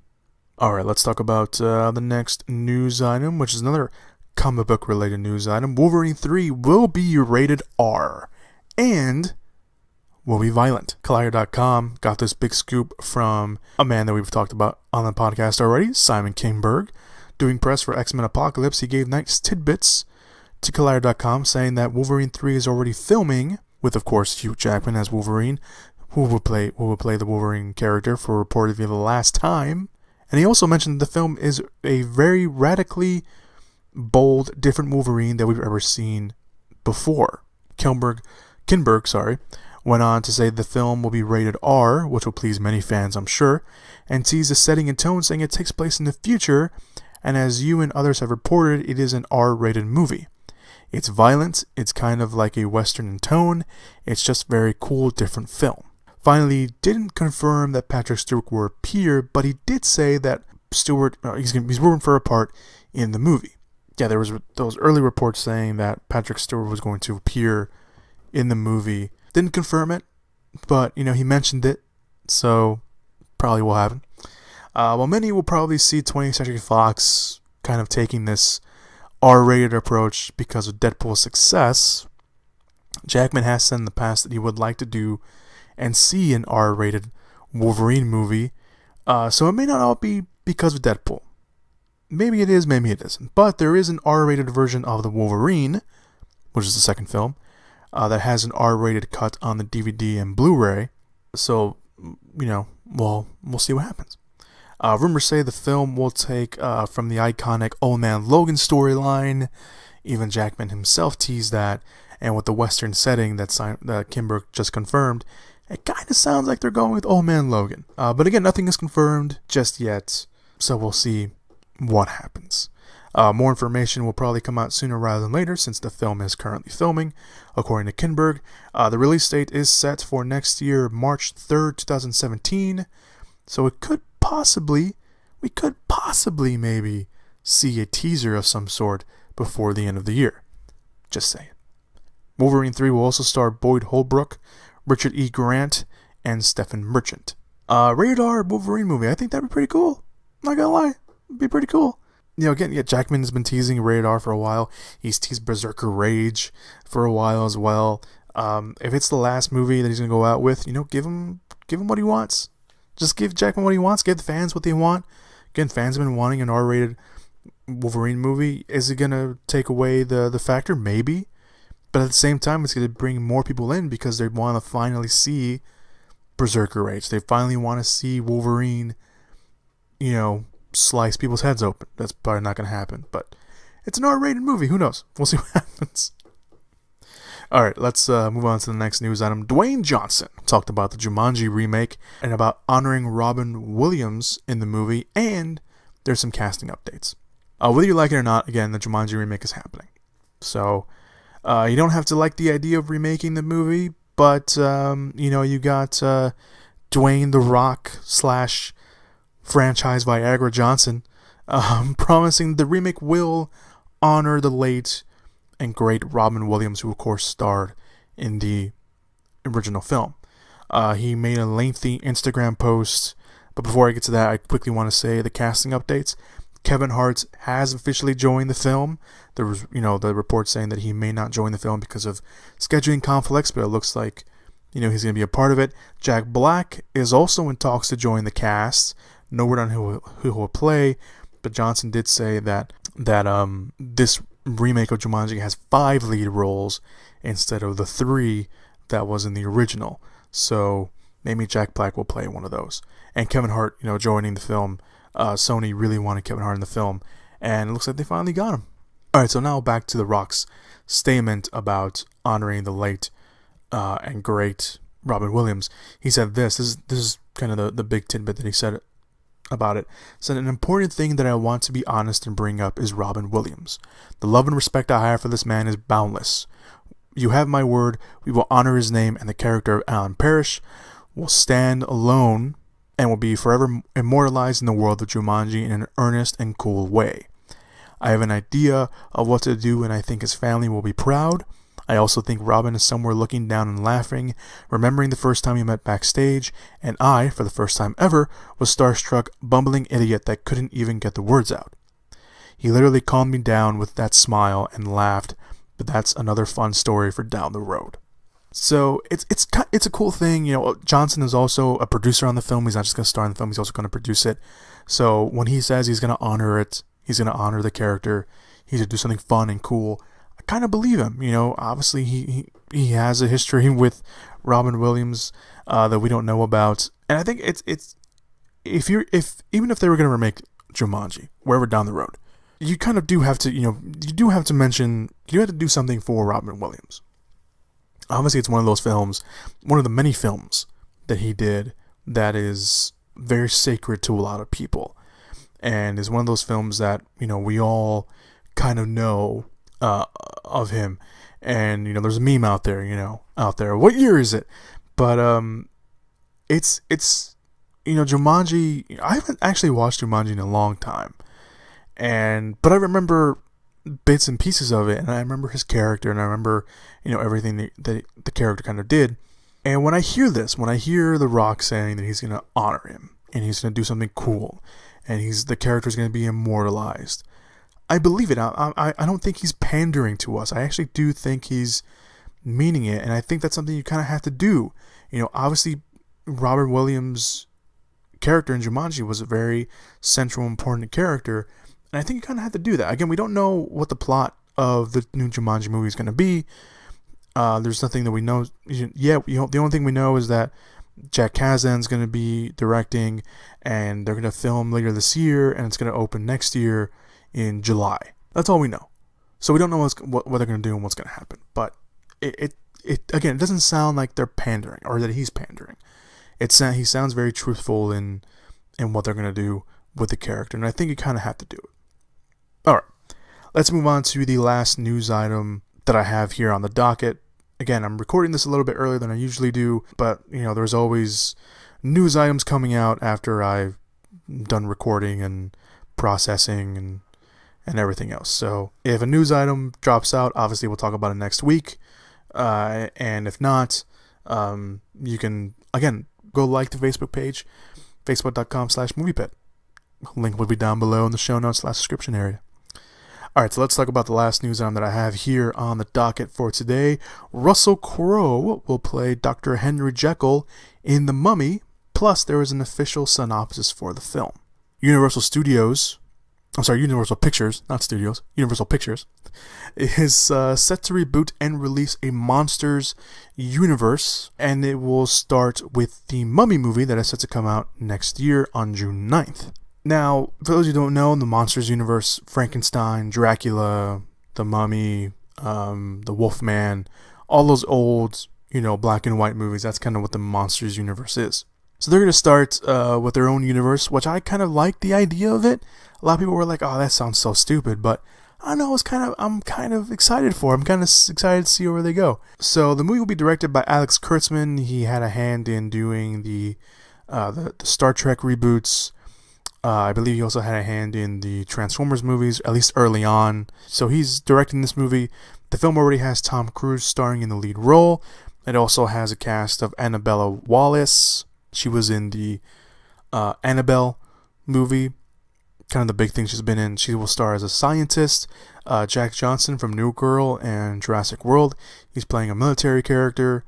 Alright, let's talk about the next news item, which is another comic book related news item. Wolverine 3 will be rated R and will be violent. Collider.com got this big scoop from a man that we've talked about on the podcast already, Simon Kinberg. Doing press for X-Men Apocalypse, he gave nice tidbits to Collider.com saying that Wolverine 3 is already filming, with of course Hugh Jackman as Wolverine, who will play the Wolverine character for reportedly the last time. And he also mentioned the film is a very radically bold, different Wolverine that we've ever seen before. Kinberg, went on to say the film will be rated R, which will please many fans, I'm sure, and teased the setting and tone, saying it takes place in the future, and as you and others have reported, it is an R-rated movie. It's violent, it's kind of like a Western in tone, it's just very cool, different film. Finally, didn't confirm that Patrick Stewart will appear, but he did say that he's moving for a part in the movie. Yeah, there was those early reports saying that Patrick Stewart was going to appear in the movie. Didn't confirm it, but he mentioned it, so probably will happen. While many will probably see 20th Century Fox kind of taking this R-rated approach because of Deadpool's success, Jackman has said in the past that he would like to do and see an R-rated Wolverine movie, so it may not all be because of Deadpool. Maybe it is, maybe it isn't. But there is an R-rated version of the Wolverine, which is the second film, that has an R-rated cut on the DVD and Blu-ray. So, we'll see what happens. Rumors say the film will take from the iconic Old Man Logan storyline. Even Jackman himself teased that. And with the Western setting that Kinberg just confirmed, it kind of sounds like they're going with Old Man Logan. But again, nothing is confirmed just yet. So we'll see what happens. More information will probably come out sooner rather than later since the film is currently filming, according to Kinberg. The release date is set for next year, March 3rd, 2017. So we could possibly maybe see a teaser of some sort before the end of the year. Just saying. Wolverine 3 will also star Boyd Holbrook, Richard E. Grant, and Stephen Merchant. Rated R Wolverine movie. I think that'd be pretty cool. Not gonna lie. It'd be pretty cool. Jackman's been teasing rated R for a while. He's teased Berserker Rage for a while as well. If it's the last movie that he's gonna go out with, give him what he wants. Just give Jackman what he wants. Give the fans what they want. Again, fans have been wanting an R-rated Wolverine movie. Is it gonna take away the factor? Maybe. But at the same time, it's gonna bring more people in because they want to finally see Berserker Rage. They finally want to see Wolverine, slice people's heads open. That's probably not going to happen, but it's an R-rated movie. Who knows? We'll see what happens. Alright, let's move on to the next news item. Dwayne Johnson talked about the Jumanji remake and about honoring Robin Williams in the movie, and there's some casting updates. Whether you like it or not, again, the Jumanji remake is happening. So, you don't have to like the idea of remaking the movie, but, you got Dwayne The Rock / franchise Viagra Johnson promising the remake will honor the late and great Robin Williams, who of course starred in the original film. He made a lengthy Instagram post, but before I get to that, I quickly want to say the casting updates. Kevin Hart has officially joined the film. There was, the report saying that he may not join the film because of scheduling conflicts, but it looks like, he's going to be a part of it. Jack Black is also in talks to join the cast. No word on who will play, but Johnson did say that this remake of Jumanji has 5 lead roles instead of the 3 that was in the original. So maybe Jack Black will play one of those. And Kevin Hart, joining the film. Sony really wanted Kevin Hart in the film, and it looks like they finally got him. Alright, so now back to The Rock's statement about honoring the late and great Robin Williams. He said this is kind of the big tidbit that he said about it. Said, an important thing that I want to be honest and bring up is Robin Williams. The love and respect I have for this man is boundless. You have my word, we will honor his name, and the character of Alan Parrish will stand alone and will be forever immortalized in the world of Jumanji in an earnest and cool way. I have an idea of what to do, and I think his family will be proud. I also think Robin is somewhere looking down and laughing, remembering the first time we met backstage, and I, for the first time ever, was starstruck, bumbling idiot that couldn't even get the words out. He literally calmed me down with that smile and laughed, but that's another fun story for down the road. So it's a cool thing. Johnson is also a producer on the film. He's not just going to star in the film, he's also going to produce it. So when he says he's going to honor it, he's going to honor the character, he's going to do something fun and cool, I kind of believe him. Obviously he has a history with Robin Williams that we don't know about. And I think it's even if they were going to remake Jumanji, wherever down the road, you kind of do have to, you have to do something for Robin Williams. Obviously, it's one of those films, one of the many films that he did that is very sacred to a lot of people. And is one of those films that, we all kind of know of him. And, there's a meme out there, what year is it? But it's Jumanji, I haven't actually watched Jumanji in a long time. But I remember bits and pieces of it, and I remember his character, and I remember, everything that the character kind of did. And when I hear The Rock saying that he's going to honor him, and he's going to do something cool, and the character is going to be immortalized, I believe it. I don't think he's pandering to us. I actually do think he's meaning it, and I think that's something you kind of have to do. Obviously, Robert Williams' character in Jumanji was a very central, important character, and I think you kind of have to do that. Again, we don't know what the plot of the new Jumanji movie is going to be. There's nothing that we know yet. The only thing we know is that Jack Kazan's going to be directing, and they're going to film later this year, and it's going to open next year in July. That's all we know. So we don't know what they're going to do and what's going to happen. But it doesn't sound like they're pandering or that he's pandering. He sounds very truthful in what they're going to do with the character, and I think you kind of have to do it. All right, let's move on to the last news item that I have here on the docket. Again, I'm recording this a little bit earlier than I usually do, but there's always news items coming out after I've done recording and processing and everything else. So if a news item drops out, obviously we'll talk about it next week. And if not, you can, again, go like the Facebook page, facebook.com/moviepit. Link will be down below in the show notes / description area. Alright, so let's talk about the last news item that I have here on the docket for today. Russell Crowe will play Dr. Henry Jekyll in The Mummy, plus there is an official synopsis for the film. Universal Pictures, not studios, Universal Pictures, is set to reboot and release a Monsters universe, and it will start with the Mummy movie that is set to come out next year on June 9th. Now, for those who don't know, in the Monsters universe, Frankenstein, Dracula, the Mummy, the Wolfman, all those old, black and white movies, that's kind of what the Monsters universe is. So they're going to start with their own universe, which I kind of like the idea of it. A lot of people were like, oh, that sounds so stupid, but I don't know, I'm kind of excited for it. I'm kind of excited to see where they go. So the movie will be directed by Alex Kurtzman. He had a hand in doing the Star Trek reboots. I believe he also had a hand in the Transformers movies, at least early on. So he's directing this movie. The film already has Tom Cruise starring in the lead role. It also has a cast of Annabella Wallace. She was in the Annabelle movie, kind of the big thing she's been in. She will star as a scientist. Jack Johnson from New Girl and Jurassic World, he's playing a military character.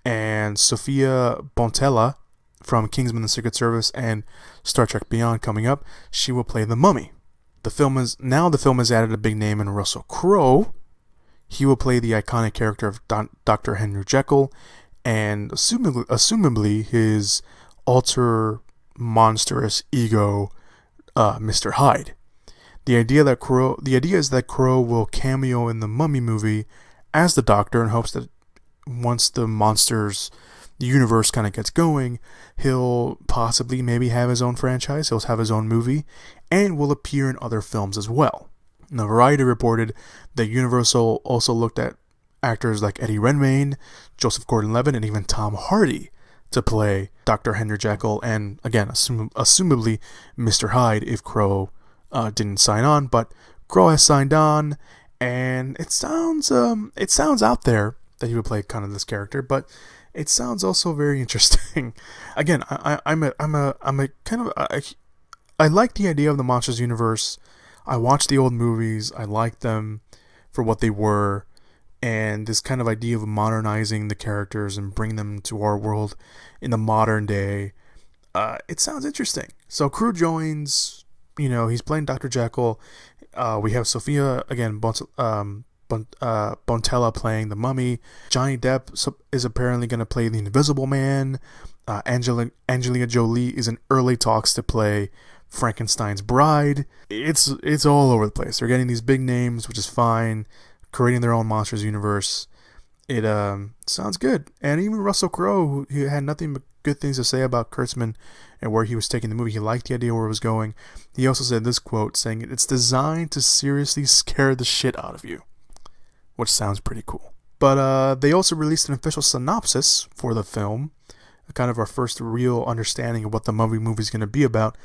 And Sophia Bontella from Kingsman: The Secret Service and Star Trek Beyond coming up, she will play the Mummy. The film has added a big name in Russell Crowe. He will play the iconic character of Dr. Henry Jekyll, and assumably his alter monstrous ego, Mr. Hyde. The idea is that Crowe will cameo in the Mummy movie as the Doctor in hopes that once the Monsters universe kind of gets going, he'll possibly maybe have his own franchise, he'll have his own movie, and will appear in other films as well. Now, Variety reported that Universal also looked at actors like Eddie Redmayne, Joseph Gordon-Levitt, and even Tom Hardy to play Dr. Henry Jekyll, and again, assumably Mr. Hyde if Crowe didn't sign on, but Crowe has signed on, and it sounds out there that he would play kind of this character, but it sounds also very interesting. Again, I'm a kind of I like the idea of the Monsters universe. I watched the old movies. I liked them for what they were, and this kind of idea of modernizing the characters and bringing them to our world in the modern day. It sounds interesting. So crew joins. He's playing Dr. Jekyll. We have Sophia again, Bontella playing the Mummy. Johnny Depp is apparently going to play the Invisible Man. Angelina Jolie is in early talks to play Frankenstein's bride. It's all over the place. They're getting these big names, which is fine. Creating their own Monsters universe. It sounds good. And even Russell Crowe, who had nothing but good things to say about Kurtzman and where he was taking the movie. He liked the idea where it was going. He also said this quote, saying, "It's designed to seriously scare the shit out of you," which sounds pretty cool. But they also released an official synopsis for the film, kind of our first real understanding of what the movie is going to be about.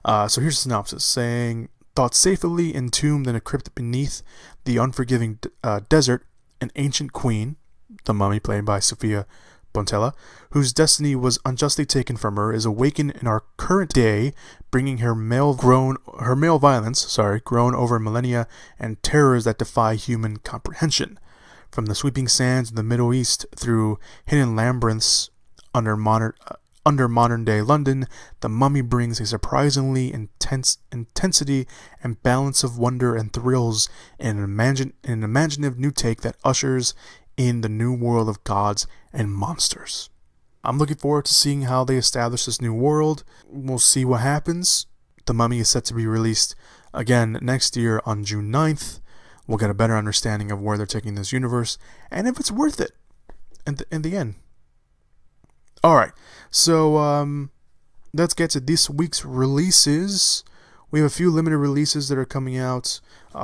So here's a synopsis saying, "Thought safely entombed in a crypt beneath the unforgiving desert, an ancient queen," the Mummy played by Sophia Bontella, "whose destiny was unjustly taken from her, is awakened in our current day, bringing her male violence, grown over millennia, and terrors that defy human comprehension. From the sweeping sands of the Middle East through hidden labyrinths under modern day London, the Mummy brings a surprisingly intense intensity and balance of wonder and thrills in an imaginative new take that ushers in the new world of gods and monsters." I'm looking forward to seeing how they establish this new world. We'll see what happens. The Mummy is set to be released again next year on June 9th. We'll get a better understanding of where they're taking this universe and if it's worth it in the end. Alright, so let's get to this week's releases. We have a few limited releases that are coming out.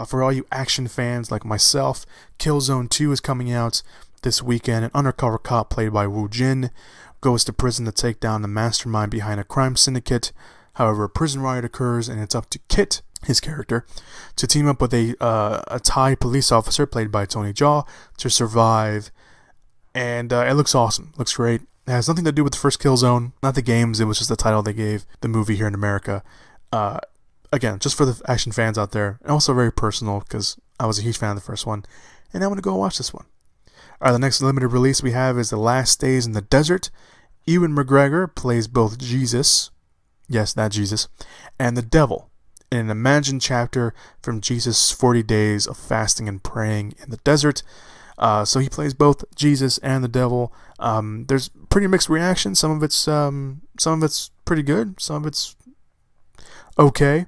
For all you action fans like myself, Killzone 2 is coming out this weekend. An undercover cop played by Woo Jin goes to prison to take down the mastermind behind a crime syndicate. However, a prison riot occurs, and it's up to Kit, his character, to team up with a Thai police officer played by Tony Jaa to survive. And it looks awesome. Looks great. It has nothing to do with the first Killzone, not the games. It was just the title they gave the movie here in America. Again, just for the action fans out there, and also very personal because I was a huge fan of the first one, and I want to go watch this one. Alright, the next limited release we have is The Last Days in the Desert. Ewan McGregor plays both Jesus, yes, that Jesus, and the devil in an imagined chapter from Jesus' 40 days of fasting and praying in the desert. So he plays both Jesus and the devil. There's pretty mixed reactions. Some of it's pretty good. Some of it's okay.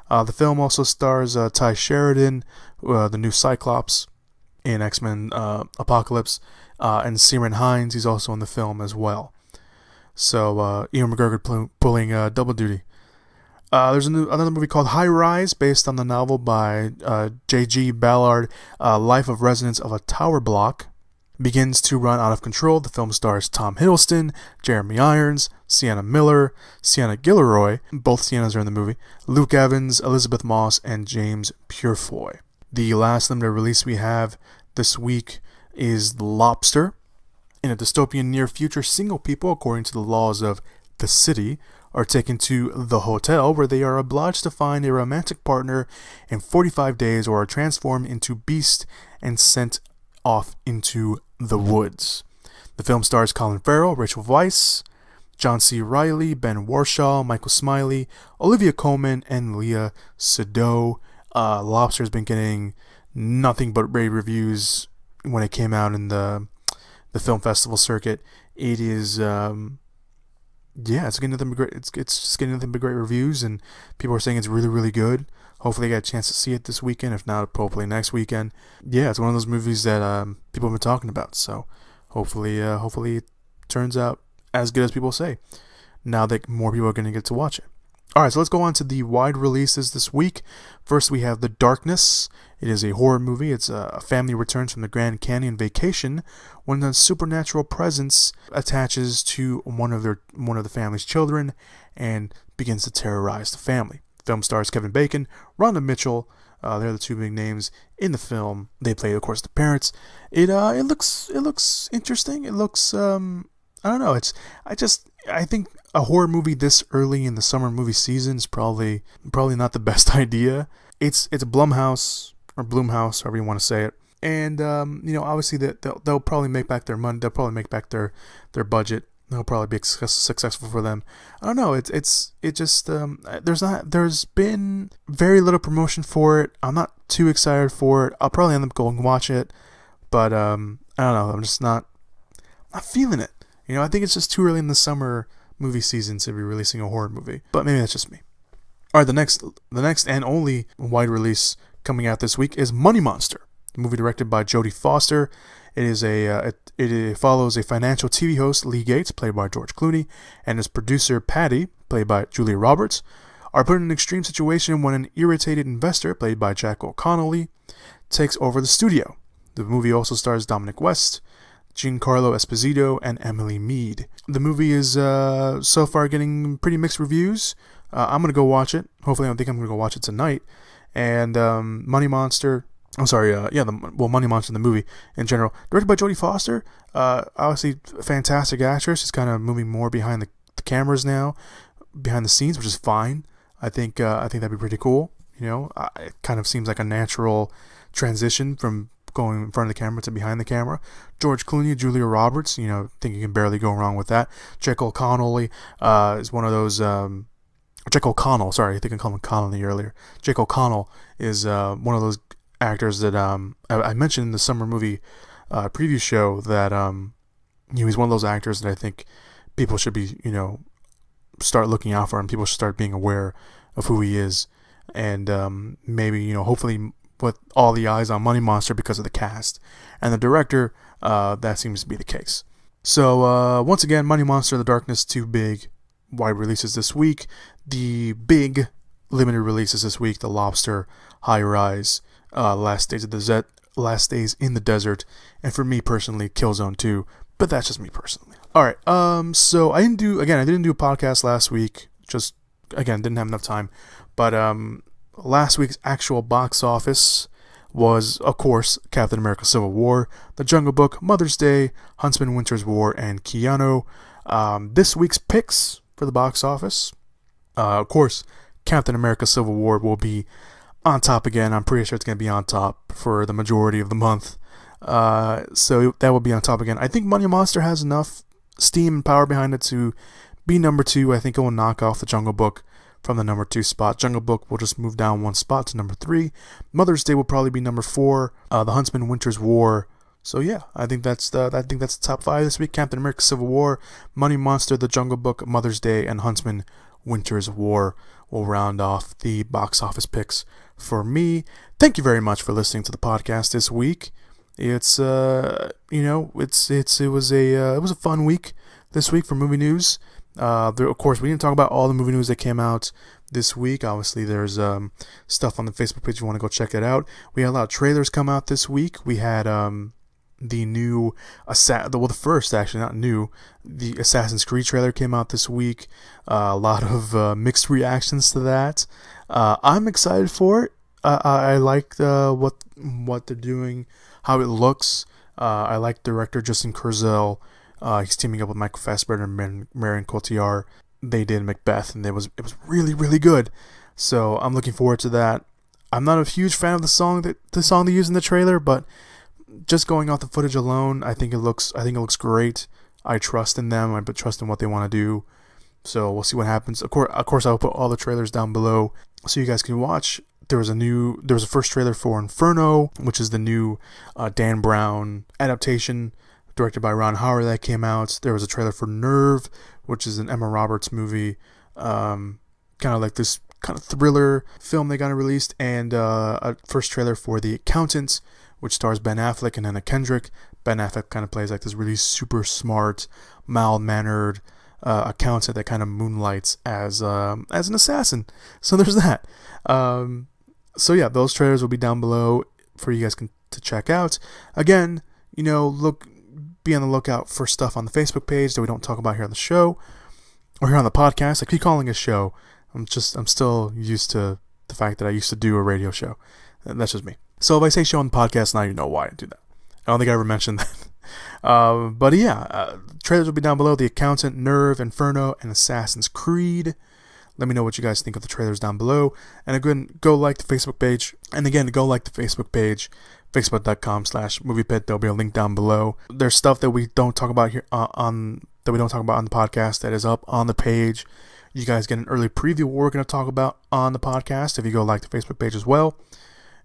The film also stars Ty Sheridan, the new Cyclops in X-Men Apocalypse, and Ciarán Hinds. He's also in the film as well. So Ewan McGregor pulling double duty. There's another movie called High Rise, based on the novel by J.G. Ballard. Life of Residents of a Tower Block begins to run out of control. The film stars Tom Hiddleston, Jeremy Irons, Sienna Miller, Sienna Gilroy, both Siennas are in the movie, Luke Evans, Elizabeth Moss, and James Purefoy. The last limited release we have this week is The Lobster. In a dystopian near future, single people, according to the laws of the city, are taken to the hotel where they are obliged to find a romantic partner in 45 days or are transformed into beasts and sent off into the woods. The film stars Colin Farrell, Rachel Weisz, John C. Reilly, Ben Whishaw, Michael Smiley, Olivia Colman, and Leah Sado. Lobster has been getting nothing but rave reviews when it came out in the film festival circuit. It is it's getting nothing but great. It's just getting nothing but great reviews, and people are saying it's really, really good. Hopefully, I get a chance to see it this weekend. If not, hopefully next weekend. Yeah, it's one of those movies that people have been talking about. So hopefully it turns out as good as people say. Now that more people are going to get to watch it. All right, so let's go on to the wide releases this week. First, we have The Darkness. It is a horror movie. It's a family returns from the Grand Canyon vacation when a supernatural presence attaches to one of the family's children and begins to terrorize the family. The film stars Kevin Bacon, Rhonda Mitchell, They're the two big names in the film. They play, of course, the parents. It looks interesting. It looks I don't know. I think a horror movie this early in the summer movie season is probably not the best idea. It's a Blumhouse or Bloomhouse, however you want to say it. And obviously they'll probably make back their money. They'll probably make back their budget. It'll probably be successful for them. I don't know. There's been very little promotion for it. I'm not too excited for it. I'll probably end up going and watch it, but I don't know. I'm just not feeling it. I think it's just too early in the summer movie season to be releasing a horror movie. But maybe that's just me. All right, the next and only wide release coming out this week is Money Monster, the movie directed by Jodie Foster. It follows a financial TV host, Lee Gates, played by George Clooney, and his producer, Patty, played by Julia Roberts, are put in an extreme situation when an irritated investor, played by Jack O'Connell, takes over the studio. The movie also stars Dominic West, Giancarlo Esposito, and Emily Mead. The movie is so far getting pretty mixed reviews. I'm going to go watch it. Hopefully, I think I'm going to go watch it tonight. And Money Monster... Money Monster, the movie in general, directed by Jodie Foster. Obviously, fantastic actress. She's kind of moving more behind the cameras now, behind the scenes, which is fine. I think that'd be pretty cool. It kind of seems like a natural transition from going in front of the camera to behind the camera. George Clooney, Julia Roberts. I think you can barely go wrong with that. Jack O'Connell is one of those. Jack O'Connell. Sorry, I think I called him Connolly earlier. Jack O'Connell is one of those actors that I mentioned in the summer movie preview show that he's one of those actors that I think people should be start looking out for him. People should start being aware of who he is, and maybe hopefully with all the eyes on Money Monster because of the cast and the director, that seems to be the case. So once again, Money Monster: The Darkness, two big wide releases this week. The big limited releases this week: The Lobster, High Rise, Last Days in the Desert, and for me personally, Killzone 2. But that's just me personally. All right. So I didn't do a podcast last week. Just didn't have enough time. But last week's actual box office was, of course, Captain America: Civil War, The Jungle Book, Mother's Day, Huntsman: Winter's War, and Keanu. This week's picks for the box office, of course, Captain America: Civil War will be on top again. I'm pretty sure it's going to be on top for the majority of the month. So that will be on top again. I think Money Monster has enough steam and power behind it to be number 2. I think it will knock off The Jungle Book from the number 2 spot. Jungle Book will just move down 1 spot to number 3. Mother's Day will probably be number 4. The Huntsman: Winter's War. So yeah, I think that's the top 5 this week. Captain America: Civil War, Money Monster, The Jungle Book, Mother's Day, and Huntsman: Winter's War will round off the box office picks for me. Thank you very much for listening to the podcast this week. It's it was a fun week this week for movie news. Of course, we didn't talk about all the movie news that came out this week. Obviously, there's stuff on the Facebook page if you want to go check it out. We had a lot of trailers come out this week. We had the new the first, actually not new, the Assassin's Creed trailer came out this week. A lot of mixed reactions to that. I'm excited for it. I like what they're doing, how it looks. I like director Justin Kurzel. He's teaming up with Michael Fassbender and Marion Cotillard. They did Macbeth, and it was really, really good. So I'm looking forward to that. I'm not a huge fan of the song they use in the trailer, but just going off the footage alone, I think it looks great. I trust in them. I trust in what they want to do. So we'll see what happens. Of course, I'll put all the trailers down below so you guys can watch. There was a first trailer for Inferno, which is the new Dan Brown adaptation directed by Ron Howard that came out. There was a trailer for Nerve, which is an Emma Roberts movie, kind of like this kind of thriller film they got released, and a first trailer for The Accountant, which stars Ben Affleck and Anna Kendrick. Ben Affleck kind of plays like this really super smart, mild-mannered accountant that kind of moonlights as an assassin. So there's that. So yeah, those trailers will be down below for you guys to check out. Again, be on the lookout for stuff on the Facebook page that we don't talk about here on the show or here on the podcast. I keep calling it a show. I'm still used to the fact that I used to do a radio show. That's just me. So if I say show on the podcast, now you know why I do that. I don't think I ever mentioned that. But yeah, trailers will be down below. The Accountant, Nerve, Inferno, and Assassin's Creed. Let me know what you guys think of the trailers down below. And again, go like the Facebook page. And again, go like the Facebook page, facebook.com/moviepit. There'll be a link down below. There's stuff that we don't talk about here on the podcast that is up on the page. You guys get an early preview of what we're going to talk about on the podcast if you go like the Facebook page as well.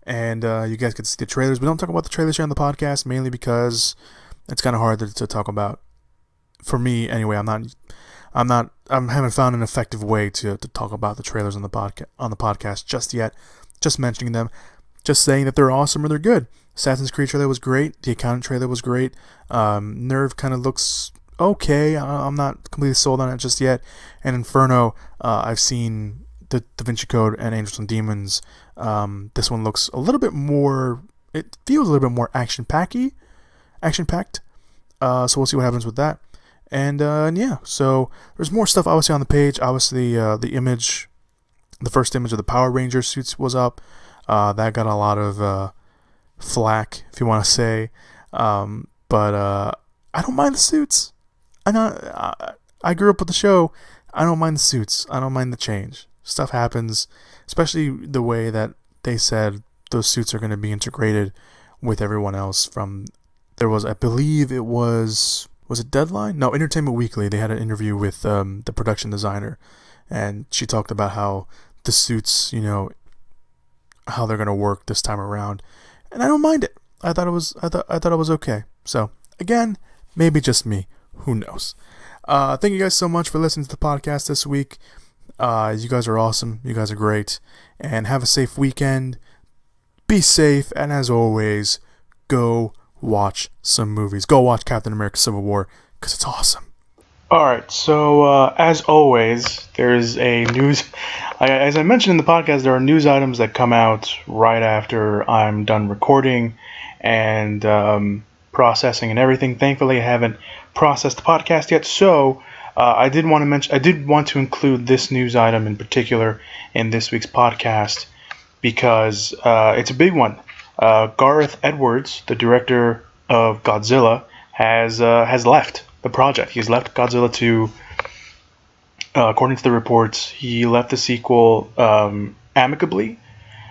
And you guys get to see the trailers. We don't talk about the trailers here on the podcast, mainly because it's kind of hard to talk about. For me, anyway, I haven't found an effective way to talk about the trailers on the podcast just yet. Just mentioning them, just saying that they're awesome or they're good. Assassin's Creed trailer was great. The Accountant trailer was great. Nerve kind of looks okay. I'm not completely sold on it just yet. And Inferno, I've seen the Da Vinci Code and Angels and Demons. This one looks a little bit more. It feels a little bit more action-packed. So we'll see what happens with that. And yeah, so there's more stuff obviously on the page. Obviously, the first image of the Power Ranger suits was up. That got a lot of flack, if you want to say. But I don't mind the suits. I grew up with the show. I don't mind the suits. I don't mind the change. Stuff happens, especially the way that they said those suits are going to be integrated with everyone else. There was, I believe it was it Deadline? No, Entertainment Weekly. They had an interview with the production designer, and she talked about how the suits, how they're going to work this time around, and I don't mind it. I thought it was okay. So again, maybe just me. Who knows? Thank you guys so much for listening to the podcast this week. You guys are awesome. You guys are great. And have a safe weekend. Be safe. And as always, go watch some movies. Go watch Captain America Civil War because it's awesome. Alright, so as always, there's a news... As I mentioned in the podcast, there are news items that come out right after I'm done recording and processing and everything. Thankfully, I haven't processed the podcast yet, so I did want to include this news item in particular in this week's podcast because it's a big one. Gareth Edwards, the director of Godzilla, has left the project. He's left Godzilla 2. According to the reports, he left the sequel amicably,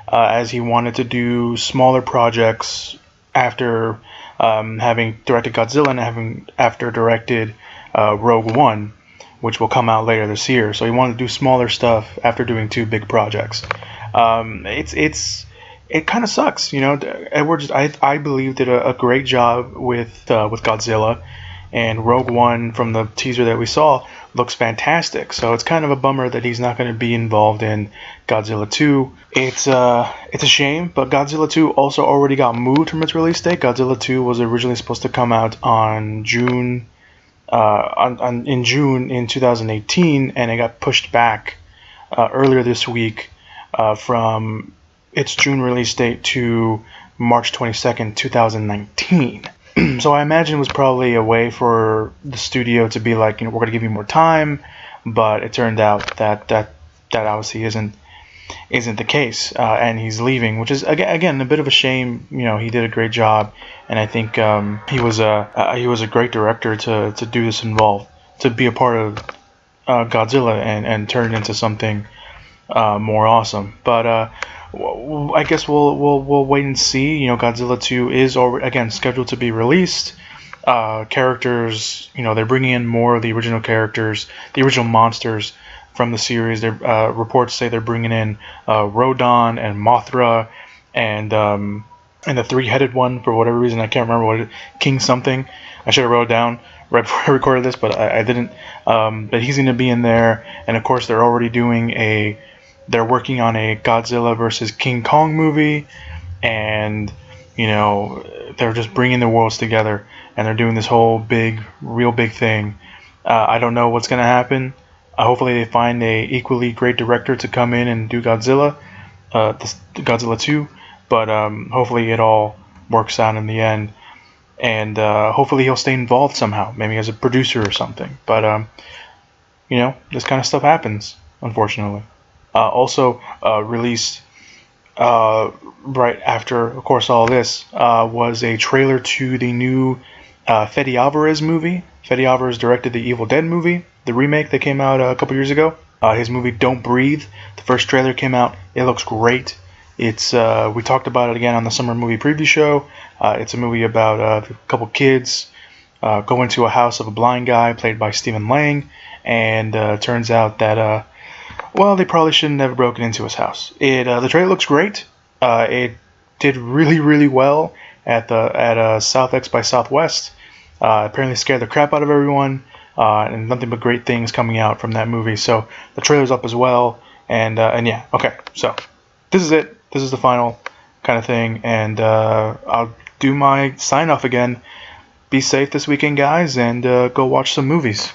as he wanted to do smaller projects after having directed Godzilla and after directed Rogue One, which will come out later this year. So he wanted to do smaller stuff after doing two big projects. It kind of sucks, Edwards, I believe, did a great job with Godzilla, and Rogue One, from the teaser that we saw, looks fantastic. So it's kind of a bummer that he's not going to be involved in Godzilla 2. It's a shame, but Godzilla 2 also already got moved from its release date. Godzilla 2 was originally supposed to come out in June in 2018, and it got pushed back earlier this week from its June release date to March 22nd, 2019. So I imagine it was probably a way for the studio to be like, we're going to give you more time, but it turned out that obviously isn't the case, and he's leaving, which is again a bit of a shame. He did a great job, and I think he was a great director to do this involved, to be a part of Godzilla and turn it into something more awesome. But I guess we'll wait and see. Godzilla 2 is already, again, scheduled to be released. Characters, they're bringing in more of the original characters, the original monsters from the series. Reports say they're bringing in Rodan and Mothra and the three-headed one, for whatever reason. I can't remember King something. I should have wrote it down right before I recorded this, but I didn't. But he's going to be in there, and of course they're already doing they're working on a Godzilla versus King Kong movie, and they're just bringing the worlds together, and they're doing this whole real big thing. I don't know what's going to happen. Hopefully they find a equally great director to come in and do Godzilla 2, but hopefully it all works out in the end, and hopefully he'll stay involved somehow, maybe as a producer or something. But this kind of stuff happens, unfortunately. Also released right after, of course, all this, was a trailer to the new Fede Alvarez movie. Fede Alvarez directed the Evil Dead movie, the remake that came out a couple years ago. His movie Don't Breathe. The first trailer came out. It looks great. It's we talked about it again on the summer movie preview show. It's a movie about a couple kids go into a house of a blind guy played by Stephen Lang, and it turns out that well, they probably shouldn't have broken into his house. The trailer looks great. It did really well at South X by Southwest. Apparently scared the crap out of everyone, and nothing but great things coming out from that movie. So the trailer's up as well, and yeah, okay. So this is it. This is the final kind of thing, and I'll do my sign off again. Be safe this weekend, guys, and go watch some movies.